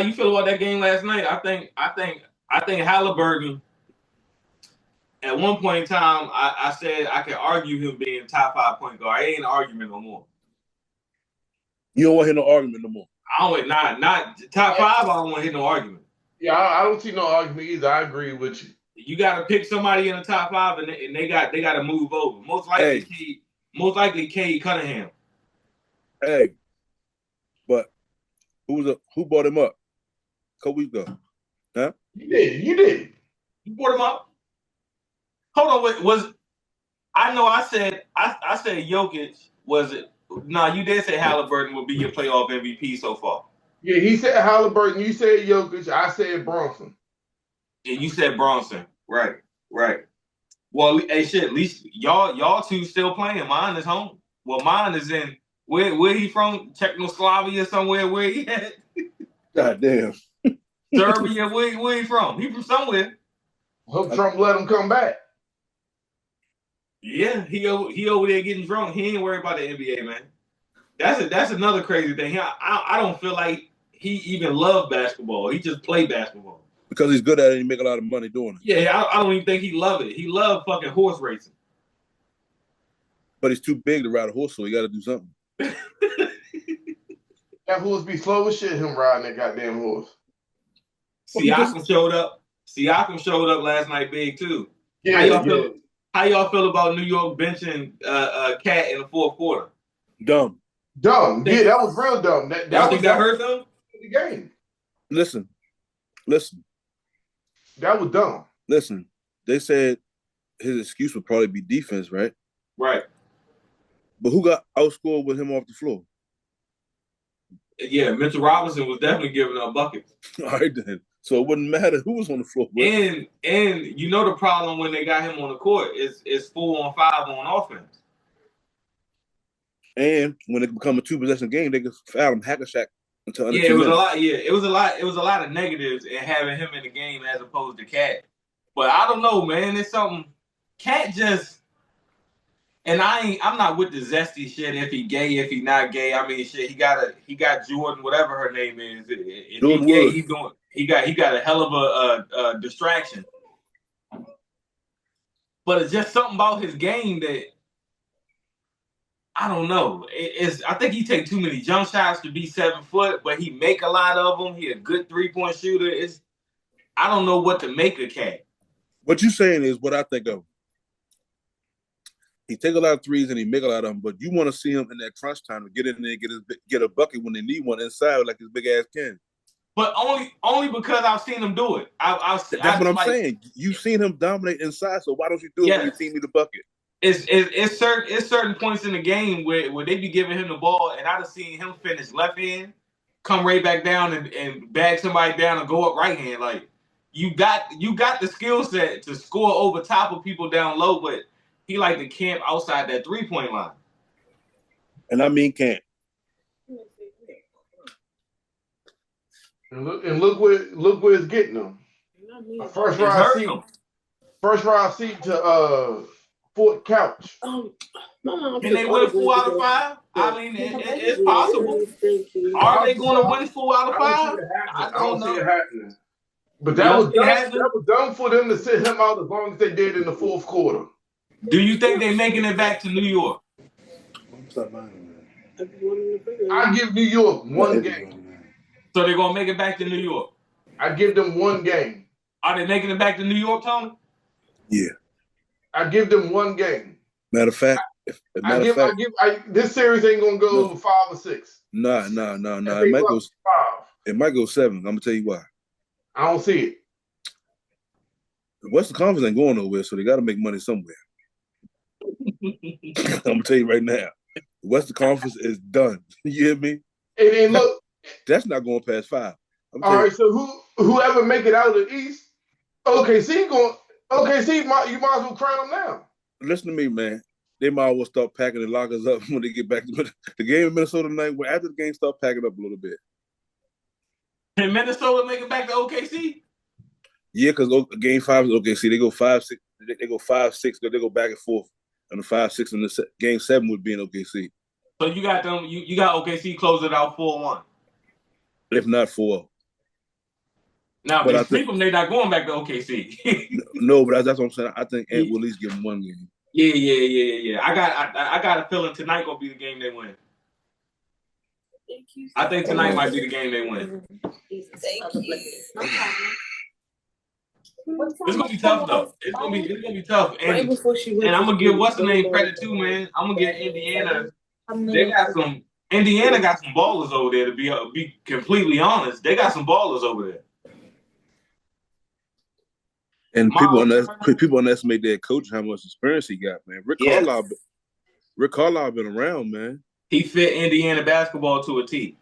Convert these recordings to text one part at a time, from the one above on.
you feel about that game last night? I think Halliburton. At one point in time, I said I could argue him being top 5 point guard. It ain't an argument no more. You don't want to hear no argument no more. I don't not top 5. I don't want to hear no argument. Yeah, I don't see no argument either. I agree with you. You got to pick somebody in the top 5, and they got to move over. Most likely, Cade Cunningham. Hey, but who brought him up a couple weeks ago? Huh? You did. You brought him up. Hold on, I know I said Jokic was it? No, you did say Halliburton would be your playoff MVP so far. Yeah, he said Halliburton. You said Jokic. I said Bronson. And you said Bronson. Right. Well, hey, shit. At least y'all two still playing. Mine is home. Well, mine is in where he from? Czechoslovakia somewhere. Where he at? God damn. Serbia. Where he from? He from somewhere. Hope Trump let him come back. Yeah, he over there getting drunk. He ain't worried about the NBA, man. That's another crazy thing. I don't feel like he even loved basketball. He just played basketball. Because he's good at it and he make a lot of money doing it. Yeah, I don't even think he loved it. He loved fucking horse racing. But he's too big to ride a horse, so he got to do something. That horse be slow as shit, him riding that goddamn horse. Siakam showed up last night big, too. Yeah, How y'all feel about New York benching Cat in the fourth quarter? Dumb. Yeah, that was real dumb. That hurt them? The game. Listen. That was dumb. Listen, they said his excuse would probably be defense, right? Right. But who got outscored with him off the floor? Yeah, Mitchell Robinson was definitely giving up buckets. All right, then. So it wouldn't matter who was on the floor. And you know the problem when they got him on the court is 4-on-5 on offense. And when it become a 2-possession game, they could foul him Hack-a-Shack until under 2 it was minutes. a lot. Yeah, it was a lot of negatives in having him in the game as opposed to Cat. But I don't know, man. It's something. Cat just. And I'm not with the zesty shit. If he gay, if he not gay, I mean, shit. He got Jordan, whatever her name is. If Jordan he gay, Wood. he got a hell of a distraction. But it's just something about his game that I don't know. I think he take too many jump shots to be 7 foot, but he make a lot of them. He a good 3-point shooter. I don't know what to make of Cat. What you saying is what I think of. He take a lot of threes and he make a lot of them, but you want to see him in that crunch time to get in there and get a bucket when they need one inside like his big ass can. But only because I've seen him do it. That's what I'm saying. You've seen him dominate inside, so why don't you do it when you see me the bucket? It's certain points in the game where they be giving him the ball, and I've seen him finish left hand, come right back down and bag somebody down and go up right hand. Like you got the skill set to score over top of people down low, but he like to camp outside that 3-point line. And I mean camp. And look where it's getting them. First round seat to Fort Couch. Can they win 4 out of 5? I mean, it's possible. Are they going to win 4 out of 5? I don't see it happening. But that was dumb for them to sit him out as long as they did in the fourth quarter. Do you think they're making it back to New York? I give New York 1 game. So they're going to make it back to New York? I give them 1 game. Are they making it back to New York, Tony? Yeah. I give them 1 game. Matter of fact, this series ain't going to go over 5 or 6. No. It might go 7. I'm going to tell you why. I don't see it. The Western Conference ain't going nowhere, so they got to make money somewhere. I'm going to tell you right now. The Western Conference is done. You hear me? And look. That's not going past 5. All right, so whoever make it out of the East, OKC, you might as well crown them now. Listen to me, man. They might as well start packing the lockers up when they get back to the game in Minnesota tonight. After the game, start packing up a little bit. Can Minnesota make it back to OKC? Yeah, because game 5 is OKC. They go 5-6. They go 5-6. They go back and forth. And the 5-6 in the game 7 would be in OKC. So you got them. You got OKC closing it out 4-1. If not 4. Now, if But they I think sweep them, they're not going back to OKC. no, but that's what I'm saying. I think Ant Yeah, will at least give him one game. yeah. I got a feeling tonight gonna be the game they win. I think tonight might be the game they win. Thank you. No problem. It's gonna be tough though. It's gonna be tough. Right before she went And I'm to gonna give school. what's the name credit too, man. I'm gonna give Indiana. They got some. Indiana got some ballers over there. To be completely honest, they got some ballers over there. And Miles, people underestimate their coach how much experience he got, man. Rick Carlisle been around, man. he fit Indiana basketball to a T.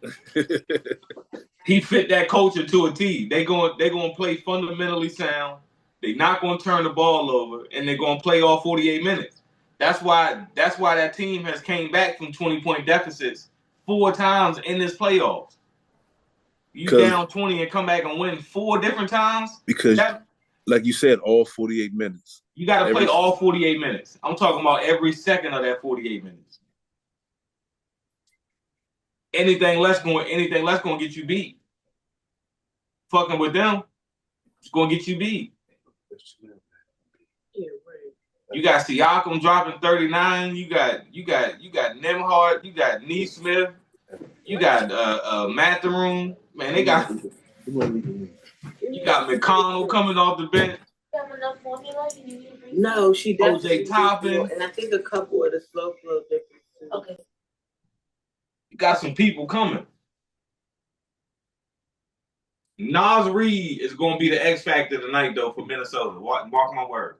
He fit that culture to a T. They going play fundamentally sound. They not going to turn the ball over, and they're going to play all 48 minutes. That's why that team has came back from 20-point deficits 4 times in this playoffs. You down 20 and come back and win 4 different times. Because, like you said, all 48 minutes. You got to play all 48 minutes. I'm talking about every second of that 48 minutes. Anything less going to get you beat. Fucking with them, it's going to get you beat. You got Siakam dropping 39. You got Nembhard. You got Neesmith. You got Mathurin. Man, they got. You got McConnell coming off the bench. No, she definitely OJ Toppin. And I think a couple of the slow flow different too. Okay. You got some people coming. Nas Reed is going to be the X factor tonight, though, for Minnesota. Mark my words.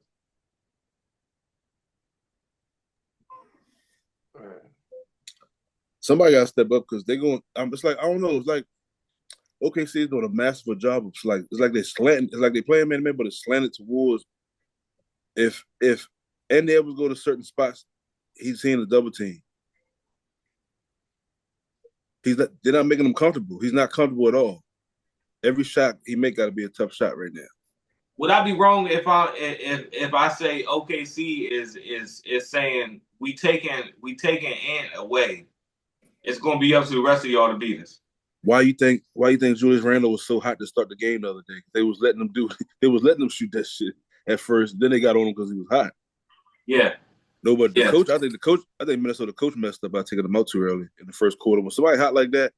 Somebody got to step up because they're going. It's like I don't know. It's like OKC is doing a masterful job of it's like they slanting. It's like they play man, but it's slanted towards if Andy Edwards go to certain spots, he's seeing a double team. They're not making him comfortable. He's not comfortable at all. Every shot he make got to be a tough shot right now. Would I be wrong if I say OKC is saying we taking Ant away? It's going to be up to the rest of y'all to beat us. Why you think Julius Randle was so hot to start the game the other day? They was letting him shoot that shit at first. Then they got on him because he was hot. Yeah. No, but coach, I think Minnesota coach messed up by taking him out too early in the first quarter. When somebody hot like that,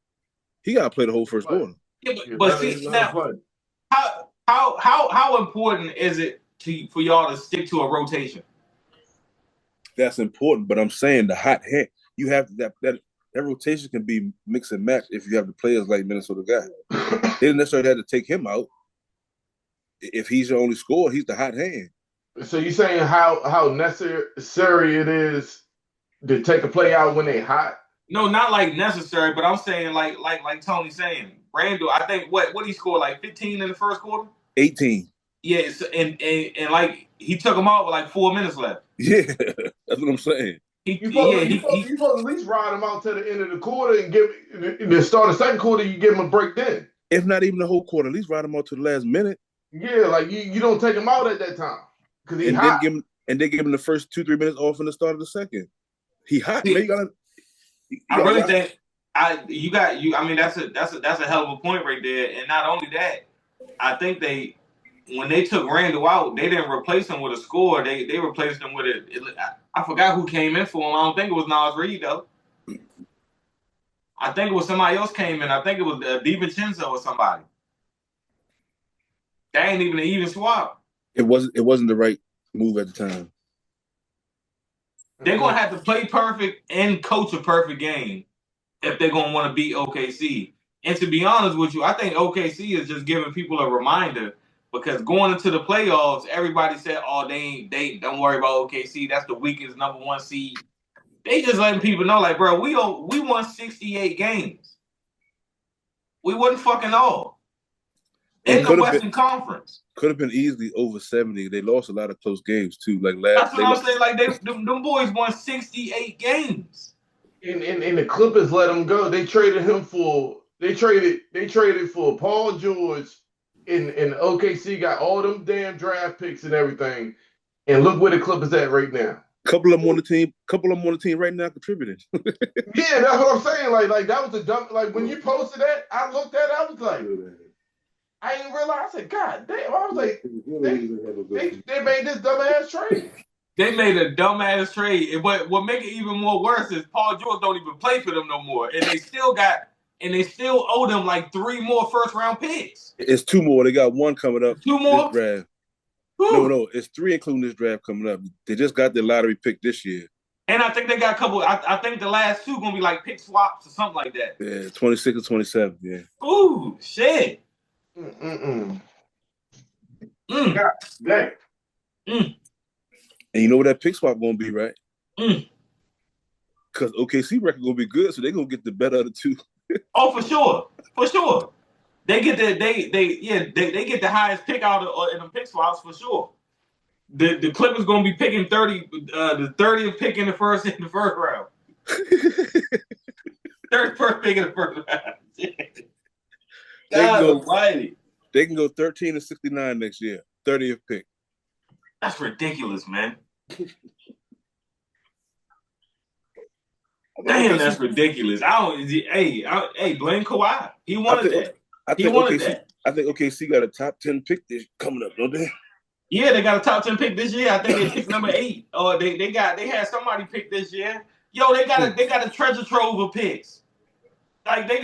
he got to play the whole first quarter. Yeah, but see now, how important is it for y'all to stick to a rotation? That's important, but I'm saying the hot hand, you have that rotation can be mix and match if you have the players like Minnesota got. They didn't necessarily have to take him out. If he's your only scorer, he's the hot hand. So you're saying how necessary it is to take a play out when they hot? No, not like necessary, but I'm saying like Tony's saying. Randall, I think what he scored like 15 in the first quarter? 18. Yeah, and like he took him out with like 4 minutes left. Yeah, that's what I'm saying. You supposed to at least ride him out to the end of the quarter and give the start of the second quarter. You give him a break then. If not even the whole quarter, at least ride him out to the last minute. Yeah, like you don't take him out at that time because he's hot. They give him the first 2-3 minutes off in the start of the second. He hot. Man, I really think I mean that's a hell of a point right there. And not only that, I think when they took Randall out, they didn't replace him with a scorer. They replaced him with I forgot who came in for him. I don't think it was Nas Reed though. I think it was somebody else came in. I think it was DiVincenzo or somebody. That ain't even an even swap. It wasn't the right move at the time. They're gonna have to play perfect and coach a perfect game if they're gonna want to beat OKC. And to be honest with you, I think OKC is just giving people a reminder because going into the playoffs, everybody said, "Oh, they don't worry about OKC. That's the weakest number 1 seed." They just letting people know, like, bro, we won 68 games. We wasn't fucking all in the Western Conference. Could have been easily over 70. They lost a lot of close games too. Like that's what I'm saying. Like them boys won 68 games. And the Clippers let him go. They traded him for Paul George, and OKC got all them damn draft picks and everything. And look where the Clippers at right now. Couple of them on the team right now contributing. Yeah, that's what I'm saying. Like that was a dumb. Like when you posted that, I looked at it, I was like, I didn't realize. I said, God damn. I was like, they made this dumbass trade. They made a dumbass trade. But what make it even more worse is Paul George don't even play for them no more, and they still owe them like 3 more first round picks. It's 2 more. They got 1 coming up. 2 more. This draft. Whew. No, it's 3 including this draft coming up. They just got their lottery pick this year. And I think they got a couple. I think the last 2 gonna be like pick swaps or something like that. Yeah, 26 and 27. Yeah. Ooh, shit. God Mm. damn. Mm. And you know what that pick swap gonna be, right? Mm. Because OKC record gonna be good, so they're gonna get the better of the 2. Oh, for sure. They get they get the highest pick out of in the pick swaps for sure. The Clippers gonna be picking the 30th pick in the first round. 31st pick in the first round. God almighty. They can go 13 and 69 next year. 30th pick. That's ridiculous, man. Damn, that's ridiculous. Hey, blame Kawhi. He wanted that. I think OKC got a top 10 pick this coming up, don't they? Yeah, they got a top 10 pick this year. I think they picked number 8. Or they had somebody pick this year. Yo, they got a treasure trove of picks. Like they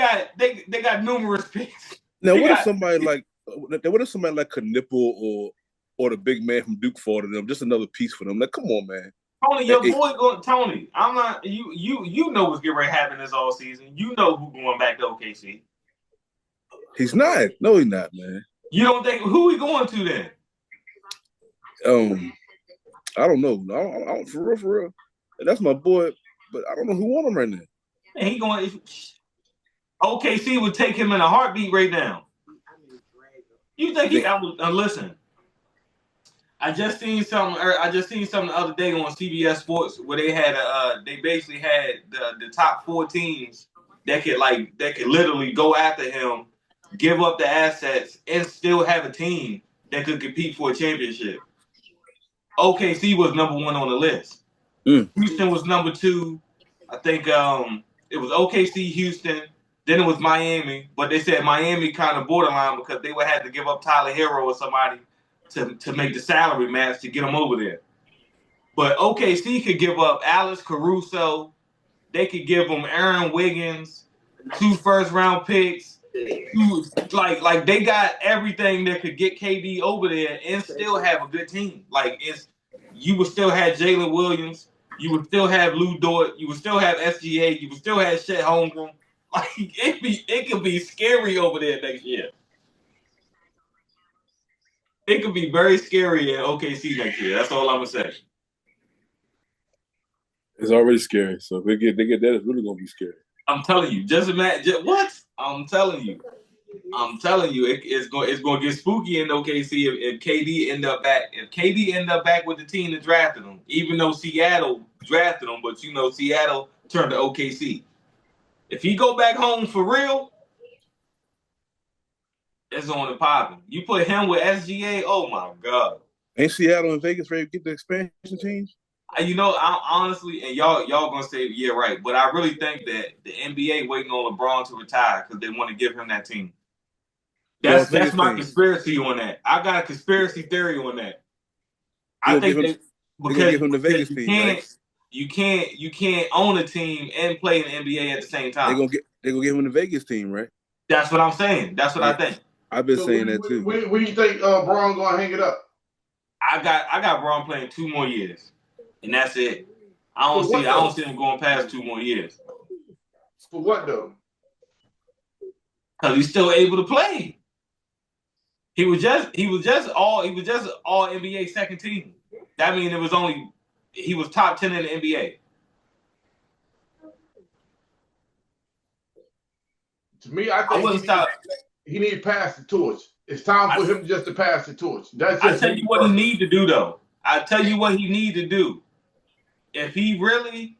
got numerous picks. Now what if somebody like Knipple or the big man from Duke fall to them? Just another piece for them. Like, come on, man. Tony, your boy going. Tony, I'm not. You know what's getting ready to happen this all season. You know who going back to OKC. He's not. No, he's not, man. You don't think who he going to then? I don't know. I don't for real. That's my boy, but I don't know who want him right now. And he going. OKC would take him in a heartbeat right now. You think he? Listen. I just seen something the other day on CBS Sports where they had they basically had the top 4 teams that could literally go after him, give up the assets, and still have a team that could compete for a championship. OKC was number 1 on the list. Houston was number 2. I think it was OKC, Houston. Then it was Miami, but they said Miami kind of borderline because they would have to give up Tyler Hero or somebody to make the salary match to get them over there. But OKC could give up Alex Caruso. They could give them Aaron Wiggins, 2 first-round picks. Like they got everything that could get KD over there and still have a good team. You would still have Jalen Williams. You would still have Lou Dort. You would still have SGA. You would still have Chet Holmgren. Like it could be scary over there next year. It could be very scary at OKC next year. That's all I'm gonna say. It's already scary. So if they get that, it's really gonna be scary. I'm telling you. Just imagine what? I'm telling you. It's going to get spooky in OKC if KD end up back. If KD end up back with the team that drafted him, even though Seattle drafted him, but Seattle turned to OKC. If he go back home for real, it's on and popping. You put him with SGA, oh my God. Ain't Seattle and Vegas ready to get the expansion teams? I honestly, and y'all gonna say, yeah, right. But I really think that the NBA waiting on LeBron to retire because they want to give him that team. That's my conspiracy on that. I got a conspiracy theory on that. I think that because give him the Vegas team, right? You can't own a team and play in the NBA at the same time. They're gonna give him the Vegas team, right? That's what I'm saying. That's what I think. I've been saying that too. When do you think Braun gonna hang it up? I got Braun playing 2 more years, and that's it. I don't see him going past 2 more years. For what though? Because he's still able to play. He was just all NBA second team. That means he was top 10 in the NBA. To me, I think he need to pass the torch. It's time for him just to pass the torch. I tell you what he need to do, though. I tell you what he need to do. If he really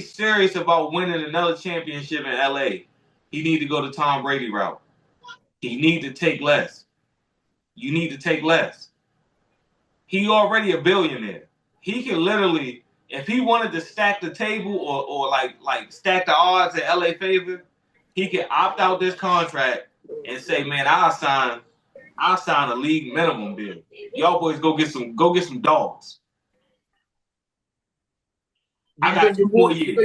serious about winning another championship in LA, he need to go the Tom Brady route. He need to take less. You need to take less. He already a billionaire. He can literally, if he wanted to stack the table or like stack the odds in LA favor, he can opt out this contract and say, man, I'll sign a league minimum deal. Y'all boys go get some dogs. I got 2 more years. You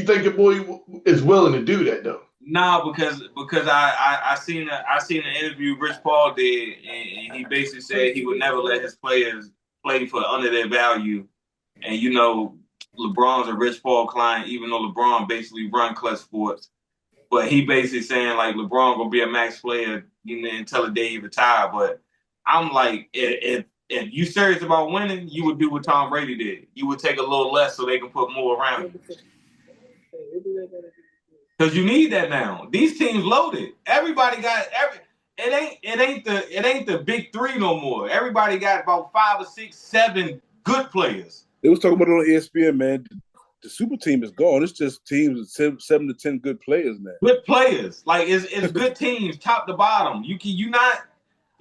think your boy is willing to do that though? Nah, because I seen an interview Rich Paul did, and he basically said he would never let his players play for under their value. And you know, LeBron's a Rich Paul client, even though LeBron basically run Clutch Sports. But he basically saying like LeBron gonna be a max player, you know, until the day he retire. But I'm like, if you serious about winning, you would do what Tom Brady did. You would take a little less so they can put more around you. Because you need that now. These teams loaded. Everybody got It ain't the big three no more. Everybody got about 5 or 6, 7 good players. They was talking about it on ESPN, man. The super team is gone. It's just teams with 7 to 10 good players now. Good players, like it's good teams, top to bottom. You not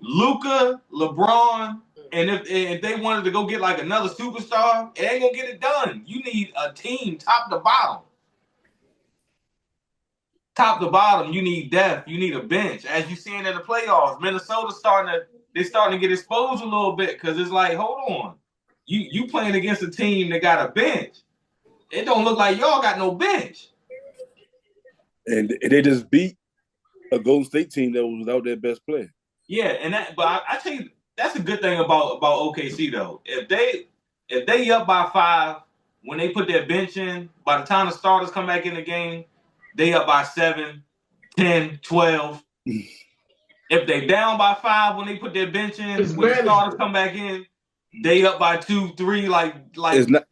Luka, LeBron, and if they wanted to go get like another superstar, it ain't gonna get it done. You need a team, top to bottom. Top to bottom, you need depth. You need a bench. As you seeing in the playoffs, Minnesota's starting to get exposed a little bit because it's like, hold on, you playing against a team that got a bench. It don't look like y'all got no bench. And they just beat a Golden State team that was without their best player. Yeah, but I tell you, that's a good thing about OKC though. If they up by 5 when they put their bench in, by the time the starters come back in the game, they up by 7, 10, 12. If they down by 5 when they put their bench in, when the starters come back in, they up by 2, 3. Like it's not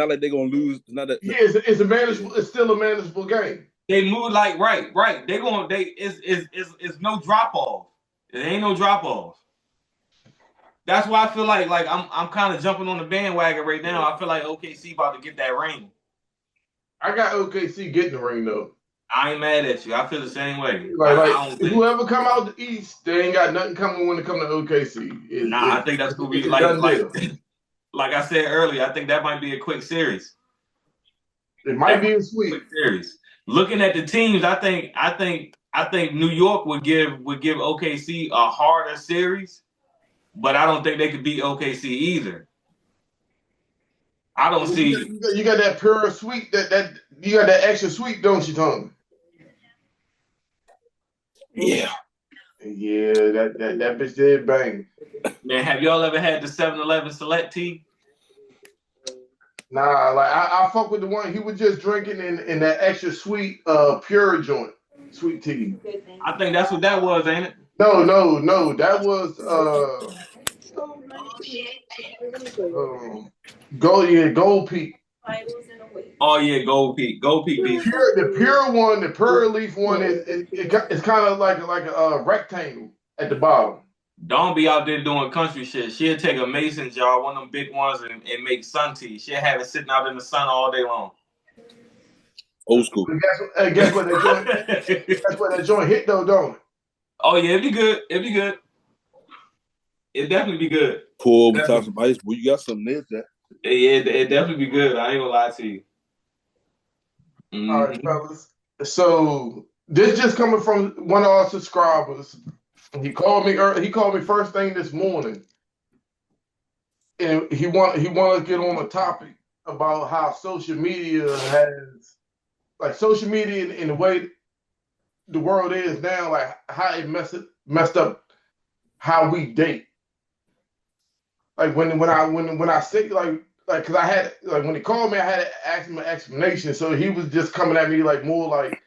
like they're gonna lose. It's not that. Yeah, it's a manageable. It's still a manageable game. They move like right. It's no drop off. It ain't no drop off. That's why I feel like I'm kind of jumping on the bandwagon right now. I feel like OKC about to get that ring. I got OKC getting the ring though. I ain't mad at you. I feel the same way. Like whoever come out the East, they ain't got nothing coming when it comes to OKC. I think that's gonna be like I said earlier. I think that might be a quick series. It might be a sweep series. Looking at the teams, I think New York would give OKC a harder series, but I don't think they could beat OKC either. I don't see. You got that pure sweet that you got that extra sweet, don't you, Tony? Yeah. Yeah, that bitch did bang. Man, have y'all ever had the 7-Eleven Select tea? Nah, like I fuck with the one he was just drinking in that extra sweet pure joint, sweet tea. I think that's what that was, ain't it? No, that was Gold Peak. Oh yeah, Gold Peak. The pure one, the pure leaf one it's kind of like a rectangle at the bottom. Don't be out there doing country shit. She'll take a mason jar, one of them big ones, and make sun tea. She'll have it sitting out in the sun all day long. Old school. Guess what that joint hit though, don't it? Oh yeah, it'd be good. It'd definitely be good. Pour over top some ice, boy. You got something there, Jack. Yeah, it'd definitely be good. I ain't gonna lie to you. Mm-hmm. All right, fellas. So this just coming from one of our subscribers. He called me first thing this morning, and he wanted to get on a topic about how social media in the way the world is now, like how it messed up how we date. Like when I say like because I had like when he called me, I had to ask him an explanation. So he was just coming at me like more like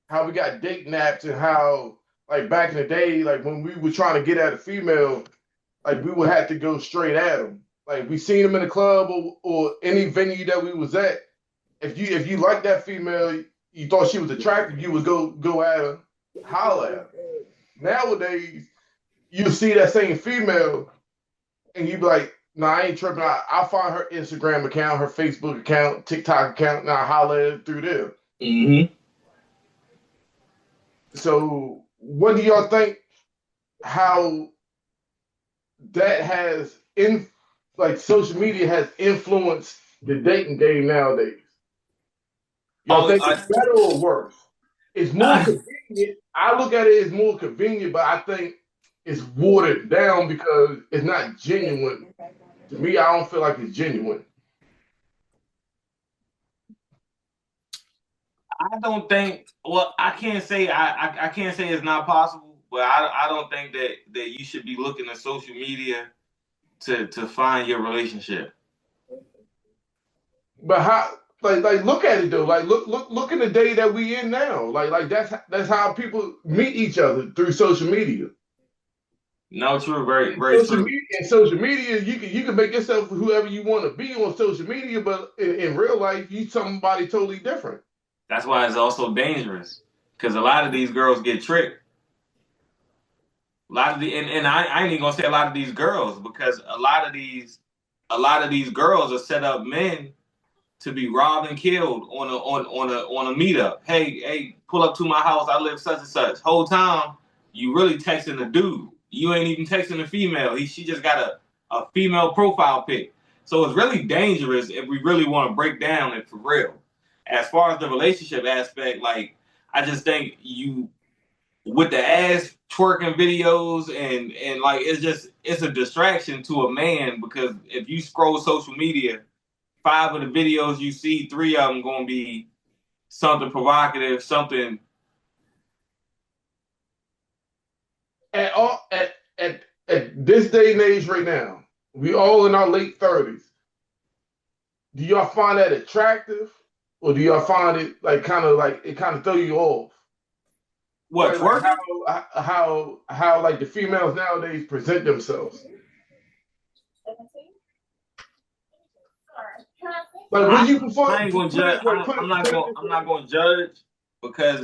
how we got date naps and how. Like back in the day, like when we were trying to get at a female, like we would have to go straight at them. Like we seen them in the club or any venue that we was at. If you liked that female, you thought she was attractive, you would go at her, holler at her. Nowadays, you see that same female, and you be like, "Nah, I ain't tripping. I'll find her Instagram account, her Facebook account, TikTok account, and I'll holler at her through there." Mm-hmm. So. What do y'all think? How that has social media has influenced the dating game nowadays? Y'all think it's better or worse? it's more convenient. I look at it as more convenient, but I think it's watered down because it's not genuine. To me, I don't feel like it's genuine. I don't think. Well, I can't say I can't say it's not possible, but I don't think that you should be looking at social media to find your relationship. But how? Like look at it though. Like look in the day that we in now. Like that's how people meet each other through social media. No, true, very very Social true. media and social media, you can make yourself whoever you want to be on social media, but in real life, you somebody totally different. That's why it's also dangerous because a lot of these girls get tricked. A lot of and I ain't even gonna say a lot of these girls because a lot of these girls are set up men to be robbed and killed on a meetup. Hey, pull up to my house. I live such and such. Whole time you really texting a dude. You ain't even texting a female. She just got a female profile pic. So it's really dangerous if we really want to break down it for real. As far as the relationship aspect, like I just think you with the ass twerking videos and like it's a distraction to a man because if you scroll social media, 5 of the videos you see, 3 of them gonna be something provocative, something. At this day and age right now, we all in our late 30s. Do y'all find that attractive, or do y'all find it like kind of throw you off? What Like twerking? how like the females nowadays present themselves. Like would you prefer? I ain't gonna judge. I'm not gonna judge because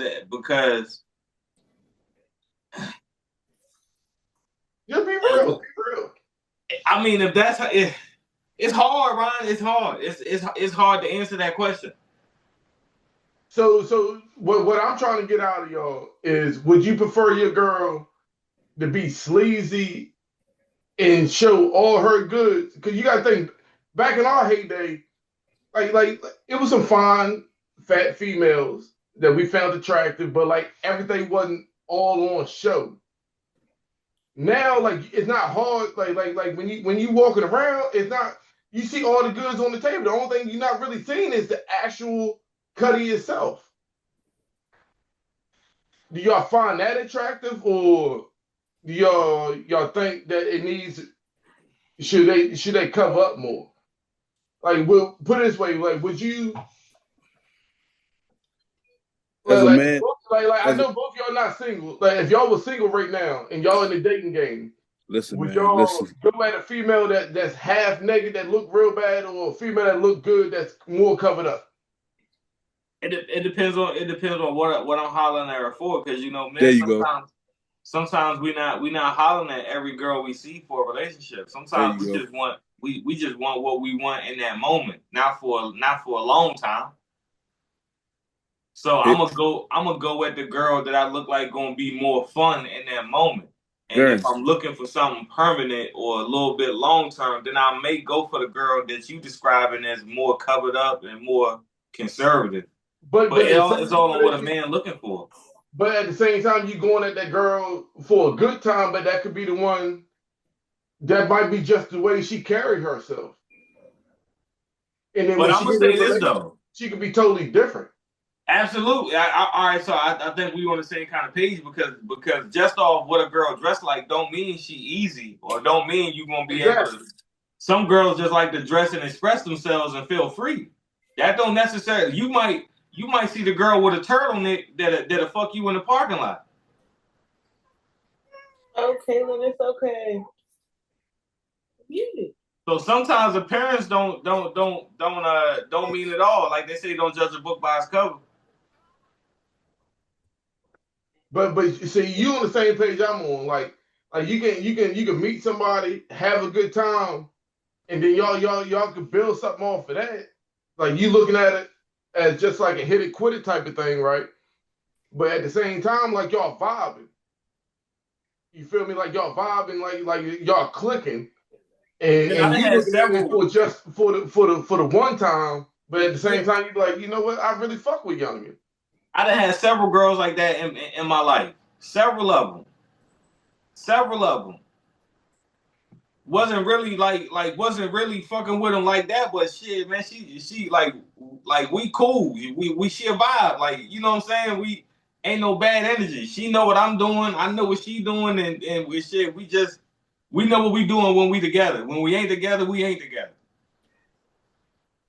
just be real. Be real. I mean if that's how it's hard, Ryan. It's hard. It's hard to answer that question. So what I'm trying to get out of y'all is, would you prefer your girl to be sleazy and show all her goods? Because you got to think, back in our heyday, like it was some fine fat females that we found attractive, but like everything wasn't all on show. Now, like it's not hard. Like when you walking around, it's not. You see all the goods on the table. The only thing you're not really seeing is the actual cutty itself. Do y'all find that attractive, or do y'all think that it needs? Should they cover up more? Like, we'll put it this way: like, would you? As a Like, man, I know both y'all not single. Like, if y'all was single right now and y'all in the dating game, listen, would man, y'all listen. go at a female that's half naked that look real bad, or a female that look good that's more covered up? It depends on what I'm hollering at her for because you know, There man, you go. sometimes we not hollering at every girl we see for a relationship. There Sometimes you go. we just want what we want in that moment, not for a long time. So I'm gonna go at the girl that I look like gonna be more fun in that moment. And if I'm looking for something permanent or a little bit long term, then I may go for the girl that you describing as more covered up and more conservative. But It's all on what a man looking for. But at the same time, you going at that girl for a good time, but that could be the one that might be just the way she carried herself. And then But when I'm she gonna get in a say this relationship, though. she could be totally different. Absolutely. All right. So I think we on the same kind of page because just off what a girl dressed like don't mean she easy or don't mean you gonna be able to. Some girls just like to dress and express themselves and feel free. That don't necessarily. You might see the girl with a turtleneck that'll fuck you in the parking lot. Okay, then it's okay. Yeah. So sometimes the parents don't mean it all. Like they say, don't judge a book by its cover. But see, you on the same page I'm on. Like you can meet somebody, have a good time, and then y'all can build something off of that. Like you looking at it as just like a hit it quit it type of thing, right? But at the same time, like y'all vibing. You feel me? Like y'all vibing, like y'all clicking. I And you had looking at it several. for just for the one time, but at the same time, you be like, you know what? I really fuck with youngin. I done had several girls like that in my life. Several of them. Wasn't really wasn't really fucking with him like that, but shit, man, she like we cool. We share vibe. Like, you know what I'm saying? We ain't no bad energy. She know what I'm doing, I know what she doing, and we shit, we know what we doing when we together. When we ain't together, we ain't together.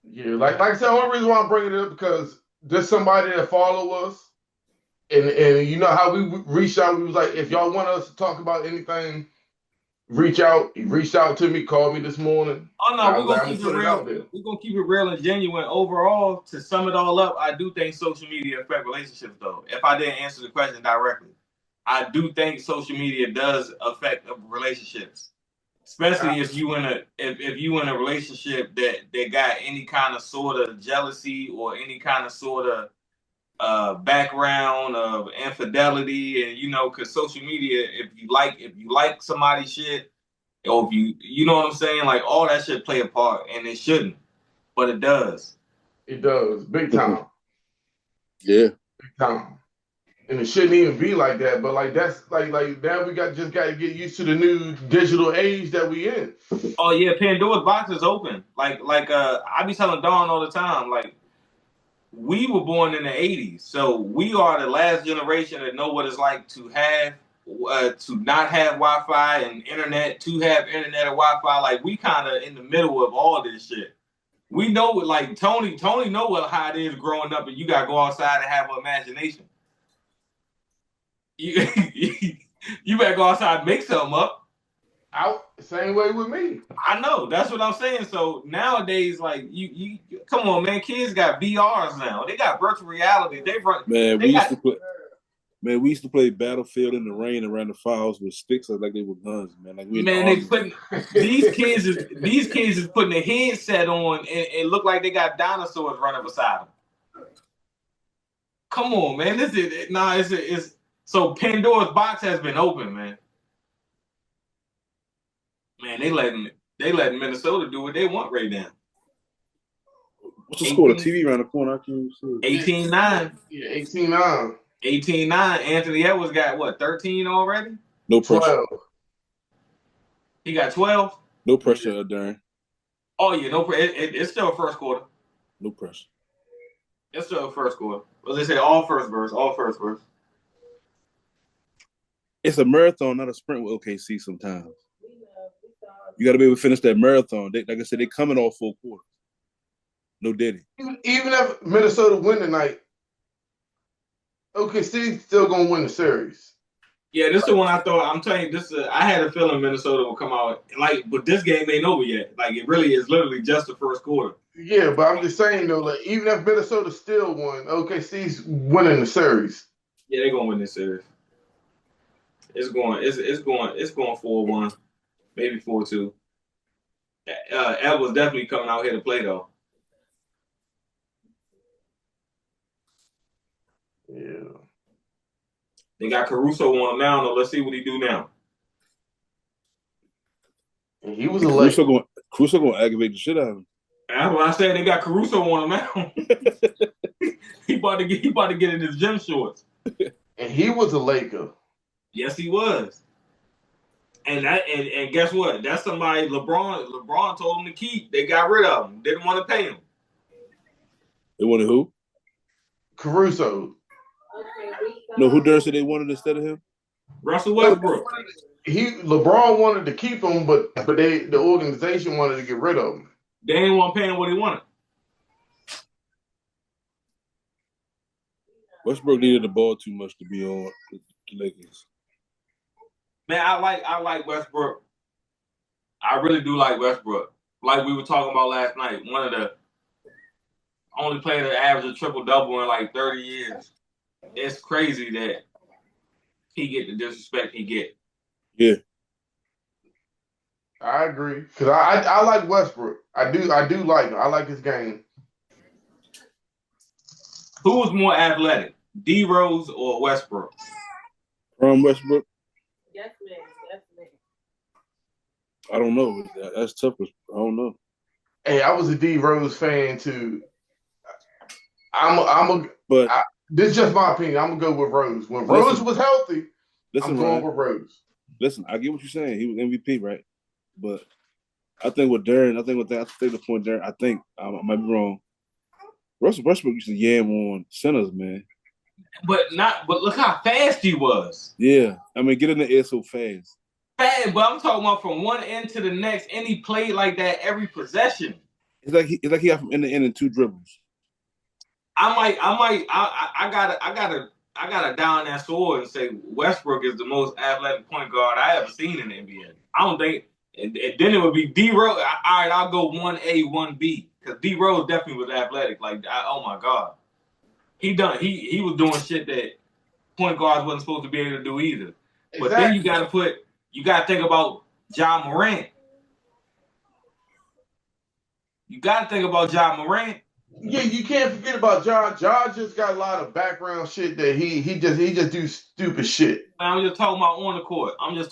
Yeah, like I said, the only reason why I'm bringing it up because there's somebody that follow us, and you know how we reached out. We was like, if y'all want us to talk about anything, reach out. He reached out to me, called me this morning. Oh no, I we're was like, gonna I'm gonna keep it put it real. out there. We're gonna keep it real and genuine. Overall, to sum it all up, I do think social media affect relationships though. If I didn't answer the question directly, I do think social media does affect relationships. Especially if you in a relationship that got any kind of sort of jealousy or any kind of sort of background of infidelity, and you know, because social media, if you like somebody's shit, or if you know what I'm saying, like all that shit play a part, and it shouldn't, but it does. It does, big time. Yeah, big time. And it shouldn't even be like that, but like that's like now we got to get used to the new digital age that we in. Oh yeah, Pandora's box is open. I be telling Dawn all the time, like, we were born in the 80s, so we are the last generation that know what it's like to have to not have Wi-Fi and internet, to have internet and Wi-Fi. Like, we kind of in the middle of all this shit. We know, like, Tony know how it is growing up, and you gotta go outside and have an imagination. You you better go outside and make something up. Out same way with me. I know, that's what I'm saying. So nowadays, like, you come on, man, kids got VRs now. They got virtual reality. man. We used to play Battlefield in the rain around the firehouse with sticks like they were guns, man. Like we in the Man, army. they putting these kids is putting a headset on and look like they got dinosaurs running beside them. Come on, man. It's so Pandora's box has been open, man. Man, they letting Minnesota do what they want right now. What's the score? The TV around the corner. I can't see. 18-9. Yeah, 18-9. 18-9. Anthony Edwards got what, 13 already? No pressure. 12. He got 12. No pressure, Darren. Oh yeah, no. It's still a first quarter. No pressure. It's still a first quarter. Well, they say all first verse. It's a marathon, not a sprint with OKC sometimes. You got to be able to finish that marathon. Like I said, they coming off full quarter. No Diddy. Even if Minnesota win tonight, OKC still gonna win the series. Yeah, this is the one I thought. I'm telling you, I had a feeling Minnesota will come out but this game ain't over yet. Like, it really is literally just the first quarter. Yeah, but I'm just saying though, like even if Minnesota still won, OKC's winning the series. Yeah, they're gonna win this series. It's going 4-1, maybe 4-2. Edwards definitely coming out here to play though. Yeah. They got Caruso on him now, let's see what he do now. And he was Caruso going to aggravate the shit out of him. That's what I said. They got Caruso on him now. he about to get in his gym shorts. And he was a Laker. Yes, he was. And guess what? That's somebody LeBron told him to keep. They got rid of him. Didn't want to pay him. They wanted who? Caruso. No, who Durst said they wanted instead of him? Russell Westbrook. LeBron wanted to keep him, but the organization wanted to get rid of him. They didn't want to pay him what he wanted. Westbrook needed the ball too much to be on the Lakers. Man, I like Westbrook. I really do like Westbrook. Like we were talking about last night, one of the only player that averaged a triple-double in like 30 years. It's crazy that he get the disrespect he get. Yeah. I agree. Because I like Westbrook. I do like him. I like his game. Who was more athletic, D Rose or Westbrook? Westbrook? Yes, man. I don't know. That's tough. I don't know. Hey, I was a D Rose fan too. This is just my opinion. I'm gonna go with Rose. When Rose was healthy, I'm going with Rose. Listen, I get what you're saying. He was MVP, right? But I think with Darren, I think the point Darren, I might be wrong. Russell Westbrook used to yam on centers, man. But look how fast he was. Yeah, I mean, get in the air so fast. Fast, but I'm talking about from one end to the next, and he played like that every possession. It's like he got from end to end in 2 dribbles. I gotta down that sword and say Westbrook is the most athletic point guard I ever seen in the NBA. I don't think, and then it would be D Rose. All right, I'll go 1A, 1B because D Rose definitely was athletic. Like, oh my god, he was doing shit that point guards wasn't supposed to be able to do either. Exactly. But then you gotta think about Ja Morant. You gotta think about Ja Morant. Yeah, you can't forget about John. John just got a lot of background shit that he just do stupid shit. I'm just talking about on the court. On the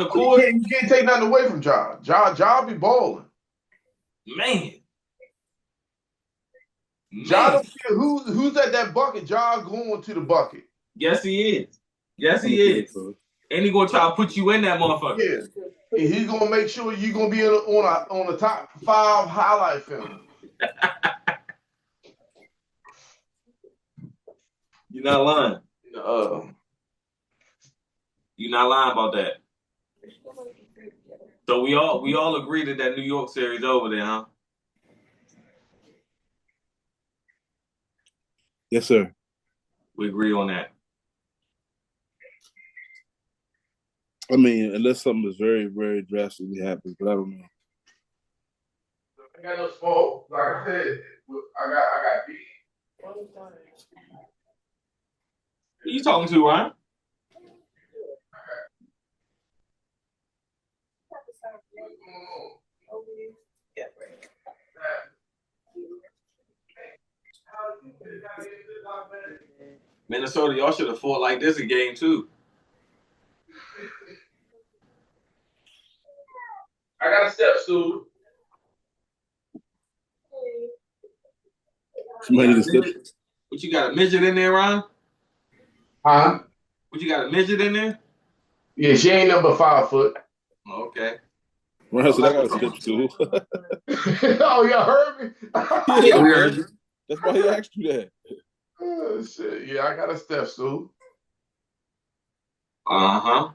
court, you can't take nothing away from John. John be balling. Man. John don't care who's at that bucket. John going to the bucket. Yes, he is. And he gonna try to put you in that motherfucker. Yeah. And he's gonna make sure you're gonna be on the top 5 highlight film. You're not lying. You're not lying about that. So we all agree that New York series over there, huh? Yes, sir. We agree on that. I mean, unless something is very, very drastically happens, but I don't know. I got no fault. Like I said, I got beat. Who you talking to, Ryan? Minnesota, y'all should have fought like this in game 2. I got a step stool. What you got, a midget in there, Ryan? Huh? What you got, a midget in there? Yeah, she ain't number 5 foot. Okay. Ryan said I got a step stool. Oh, y'all heard me? Yeah, we heard you. That's why he asked you that. Oh, shit. Yeah, I got a step stool. Uh-huh.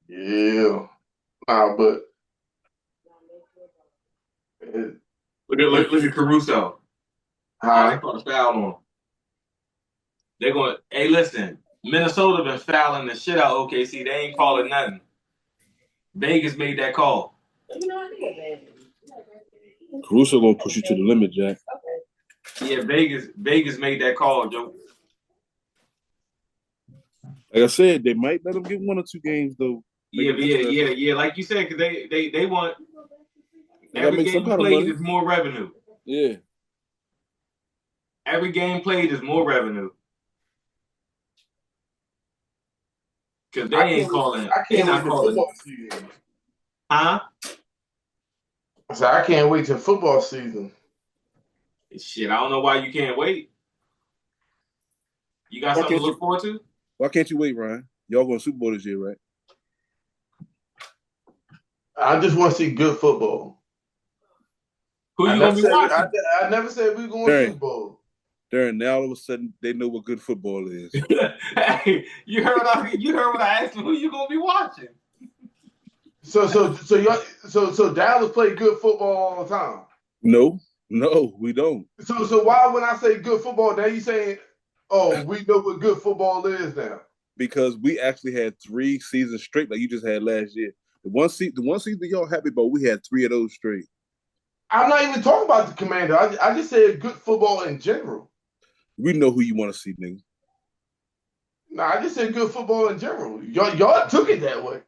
Yeah. But look at Caruso. They caught a foul on him. They're going, hey, listen, Minnesota been fouling the shit out of OKC. They ain't calling nothing. Vegas made that call. Caruso gonna push you to the limit, Jack. Yeah, Vegas made that call, Joe. Like I said, they might let them get 1 or 2 games though. Yeah. Like you said, because they want every game played is more revenue. Yeah. Every game played is more revenue. Because they ain't calling. They're not calling. Huh? So I can't wait till football season. Shit, I don't know why you can't wait. You got something to look forward to? Why can't you wait, Ryan? Y'all going to Super Bowl this year, right? I just want to see good football. Who you gonna be watching? I never said we going to Super Bowl. Darren, now all of a sudden they know what good football is. Hey, you heard what I asked you. Who you gonna be watching? So Dallas play good football all the time. No, we don't. So why when I say good football, now you saying, oh, we know what good football is now? Because we actually had 3 seasons straight, like you just had last year. The one season y'all happy about, we had 3 of those straight. I'm not even talking about the Commander. I just said good football in general. We know who you want to see, nigga. Nah, I just said good football in general. Y'all took it that way.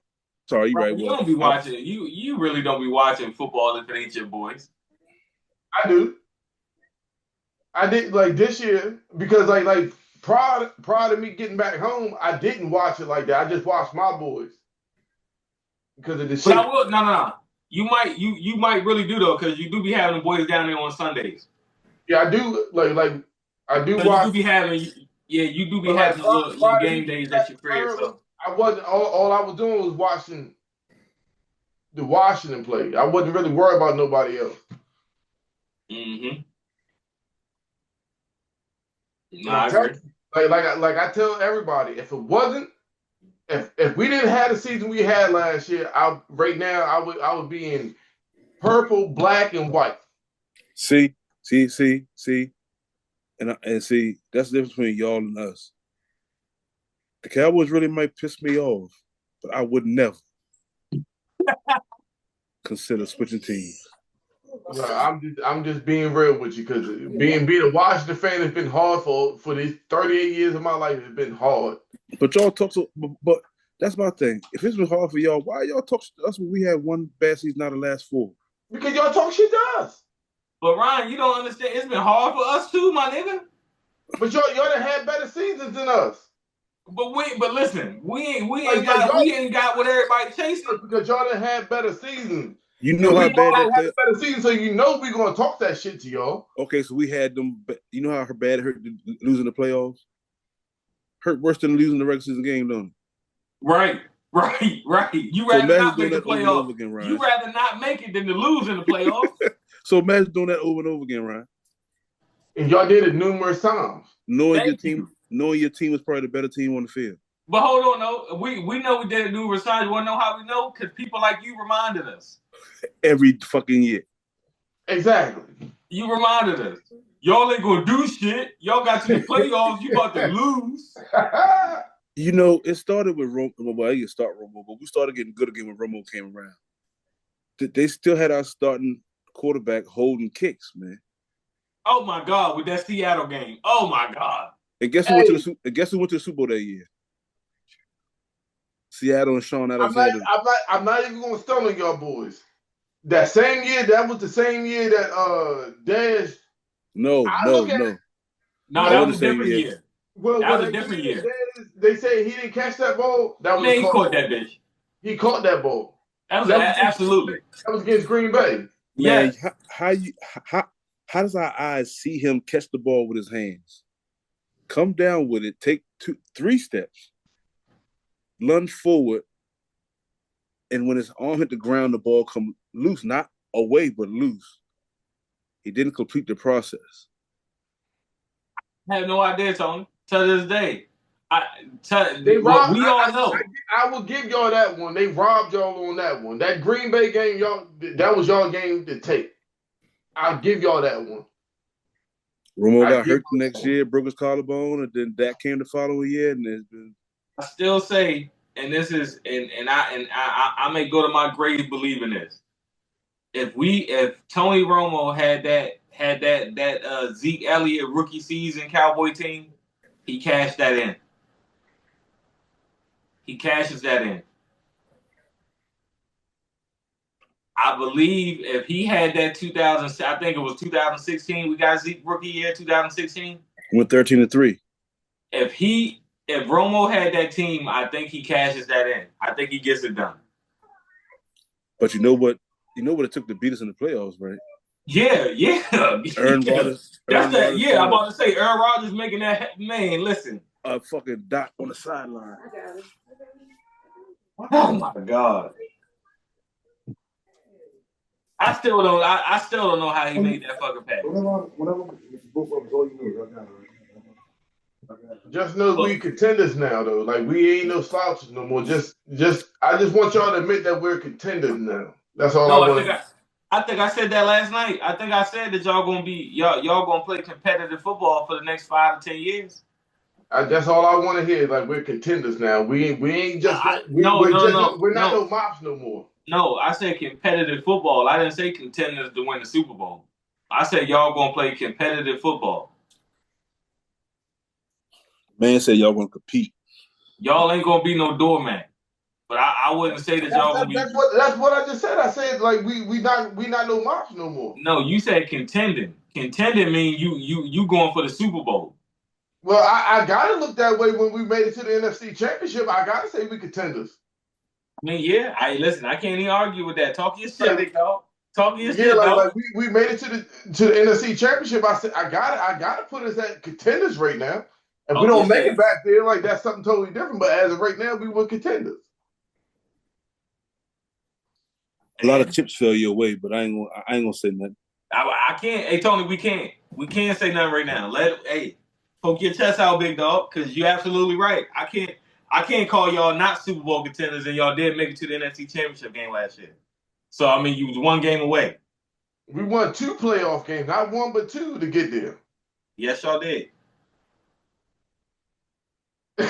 Sorry, you right. You don't be watching. You really don't be watching football if it ain't your boys. I do. I did like this year because like prior to me getting back home, I didn't watch it like that. I just watched my boys because of the shit. But I will. No. You might really do though, because you do be having the boys down there on Sundays. Yeah, I do. Like I do So watch. you do be having, you do be But like having little game days at your crib. So I wasn't. All I was doing was watching the Washington play. I wasn't really worried about nobody else. mm-hmm. No, And I'm I telling agree. you, like I tell everybody, if it wasn't, if we didn't have the season we had last year, right now I would be in purple, black, and white. See, and see that's the difference between y'all and us. The Cowboys really might piss me off, but I would never consider switching teams. No, I'm just being real with you because being a Washington fan has been hard for these 38 years of my life. It's been hard. But y'all talk so, but that's my thing. If it's been hard for y'all, why y'all talk to us when we had one bad season out of the last 4? Because y'all talk shit to us. But Ryan, you don't understand. It's been hard for us too, my nigga. But y'all done had better seasons than us. But listen, we ain't got what everybody chasing. Because y'all done had better seasons. You know how bad that had better season, so you know we gonna talk that shit to y'all. Okay, so we had them. You know how bad it hurt losing the playoffs? Hurt worse than losing the regular season game, don't it? Right. You rather not make the playoffs. Again, Ryan. You rather not make it than to lose in the playoffs. So imagine doing that over and over again, Ryan. And y'all did it numerous times. Knowing your team is probably the better team on the field. But hold on, though. We know we did it numerous times. You want to know how we know? Because people like you reminded us. Every fucking year. Exactly. You reminded us. Y'all ain't gonna do shit. Y'all got to the playoffs. You about to lose. You know, it started with Romo. Well, I didn't start Romo, but we started getting good again when Romo came around. They still had our starting quarterback holding kicks, man. Oh my God, with that Seattle game. Oh my God. And guess who went to the Super Bowl that year? Seattle and Sean Alexander. I'm not even gonna stun on y'all boys. That same year, that was the same year that Dash. No, that was a different year. Well, that was a different year. They say he didn't catch that ball. That was he caught that bitch. He caught that ball. That was absolutely. That was against Green Bay. Man, how does our eyes see him catch the ball with his hands? Come down with it, take 3 steps, lunge forward, and when his arm hit the ground, the ball come loose, not away, but loose. He didn't complete the process. I have no idea, Tony. To this day. We all know. I will give y'all that one. They robbed y'all on that one. That Green Bay game, that was y'all game to take. I'll give y'all that one. Romo got hurt the next year, broke his collarbone, and then that came the following year, and it's been. I still say, and this is, and I may go to my grave believing this. If Tony Romo had that Zeke Elliott rookie season Cowboy team, he cashed that in. He cashes that in. I believe if he had that 2000, I think it was 2016. We got Zeke rookie year 2016. Went 13-3. If Romo had that team, I think he cashes that in. I think he gets it done. But you know what? You know what it took to beat us in the playoffs, right? Yeah. Aaron Rodgers. I'm about to say Aaron Rodgers making that. Man, listen. A fucking dot on the sideline. Oh my God. I still don't know how he made that fucking pass. Just know we contenders now, though. Like we ain't no slouches no more. I just want y'all to admit that we're contenders now. That's all I want. I think I said that last night. I think I said that y'all gonna play competitive football for the next 5 to 10 years. That's all I want to hear. Like we're contenders now. We ain't just we're not no mops no more. No, I said competitive football. I didn't say contenders to win the Super Bowl. I said y'all gonna play competitive football. Man said y'all gonna compete. Y'all ain't gonna be no doormat. But I wouldn't say that y'all gonna be. That's what I just said. I said like we not no mops no more. No, you said contending. Contending mean you going for the Super Bowl. Well, I gotta look that way when we made it to the NFC Championship. I gotta say we contenders. I mean, yeah. Listen. I can't even argue with that. Talk your shit, Like, big dog. Talk your yeah, shit, dog. like we made it to the NFC Championship. I said I gotta put us at contenders right now. If we Talk your don't make shit. it back there, like that's something totally different. But as of right now, we were contenders. A lot of chips fell your way, but I ain't gonna say nothing. I can't. Hey, Tony, we can't. We can't say nothing right now. Hey, poke your chest out, big dog, because you're absolutely right. I can't call y'all not Super Bowl contenders, and y'all did make it to the NFC Championship game last year. So I mean, you was one game away. We won 2 playoff games, not 1 but 2 to get there. Yes, y'all did. Tony,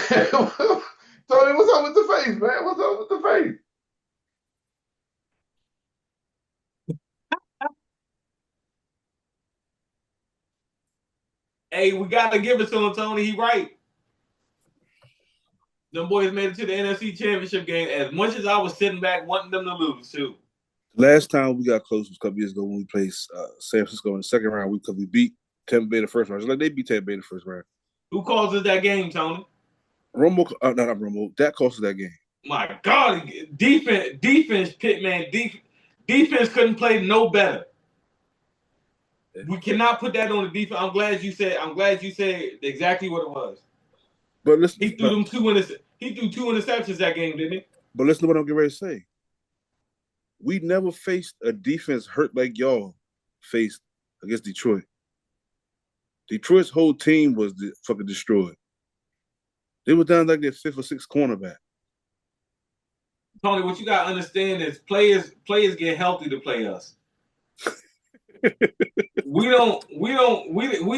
what's up with the face, man? What's up with the face? Hey, we gotta give it to him, Tony. He right. Them boys made it to the NFC Championship game. As much as I was sitting back wanting them to lose, too. Last time we got close was a couple years ago when we played San Francisco in the second round. We beat Tampa Bay the first round. Just like they beat Tampa Bay in the first round. Who causes that game, Tony? Romo, not Romo. That cost us that game. My God, defense, Pittman, defense couldn't play no better. We cannot put that on the defense. I'm glad you said exactly what it was. But listen, He threw 2 interceptions that game, didn't he? But listen to what I'm getting ready to say. We never faced a defense hurt like y'all faced against Detroit. Detroit's whole team was fucking destroyed. They were down like their 5th or 6th cornerback. Tony, what you gotta understand is players get healthy to play us. we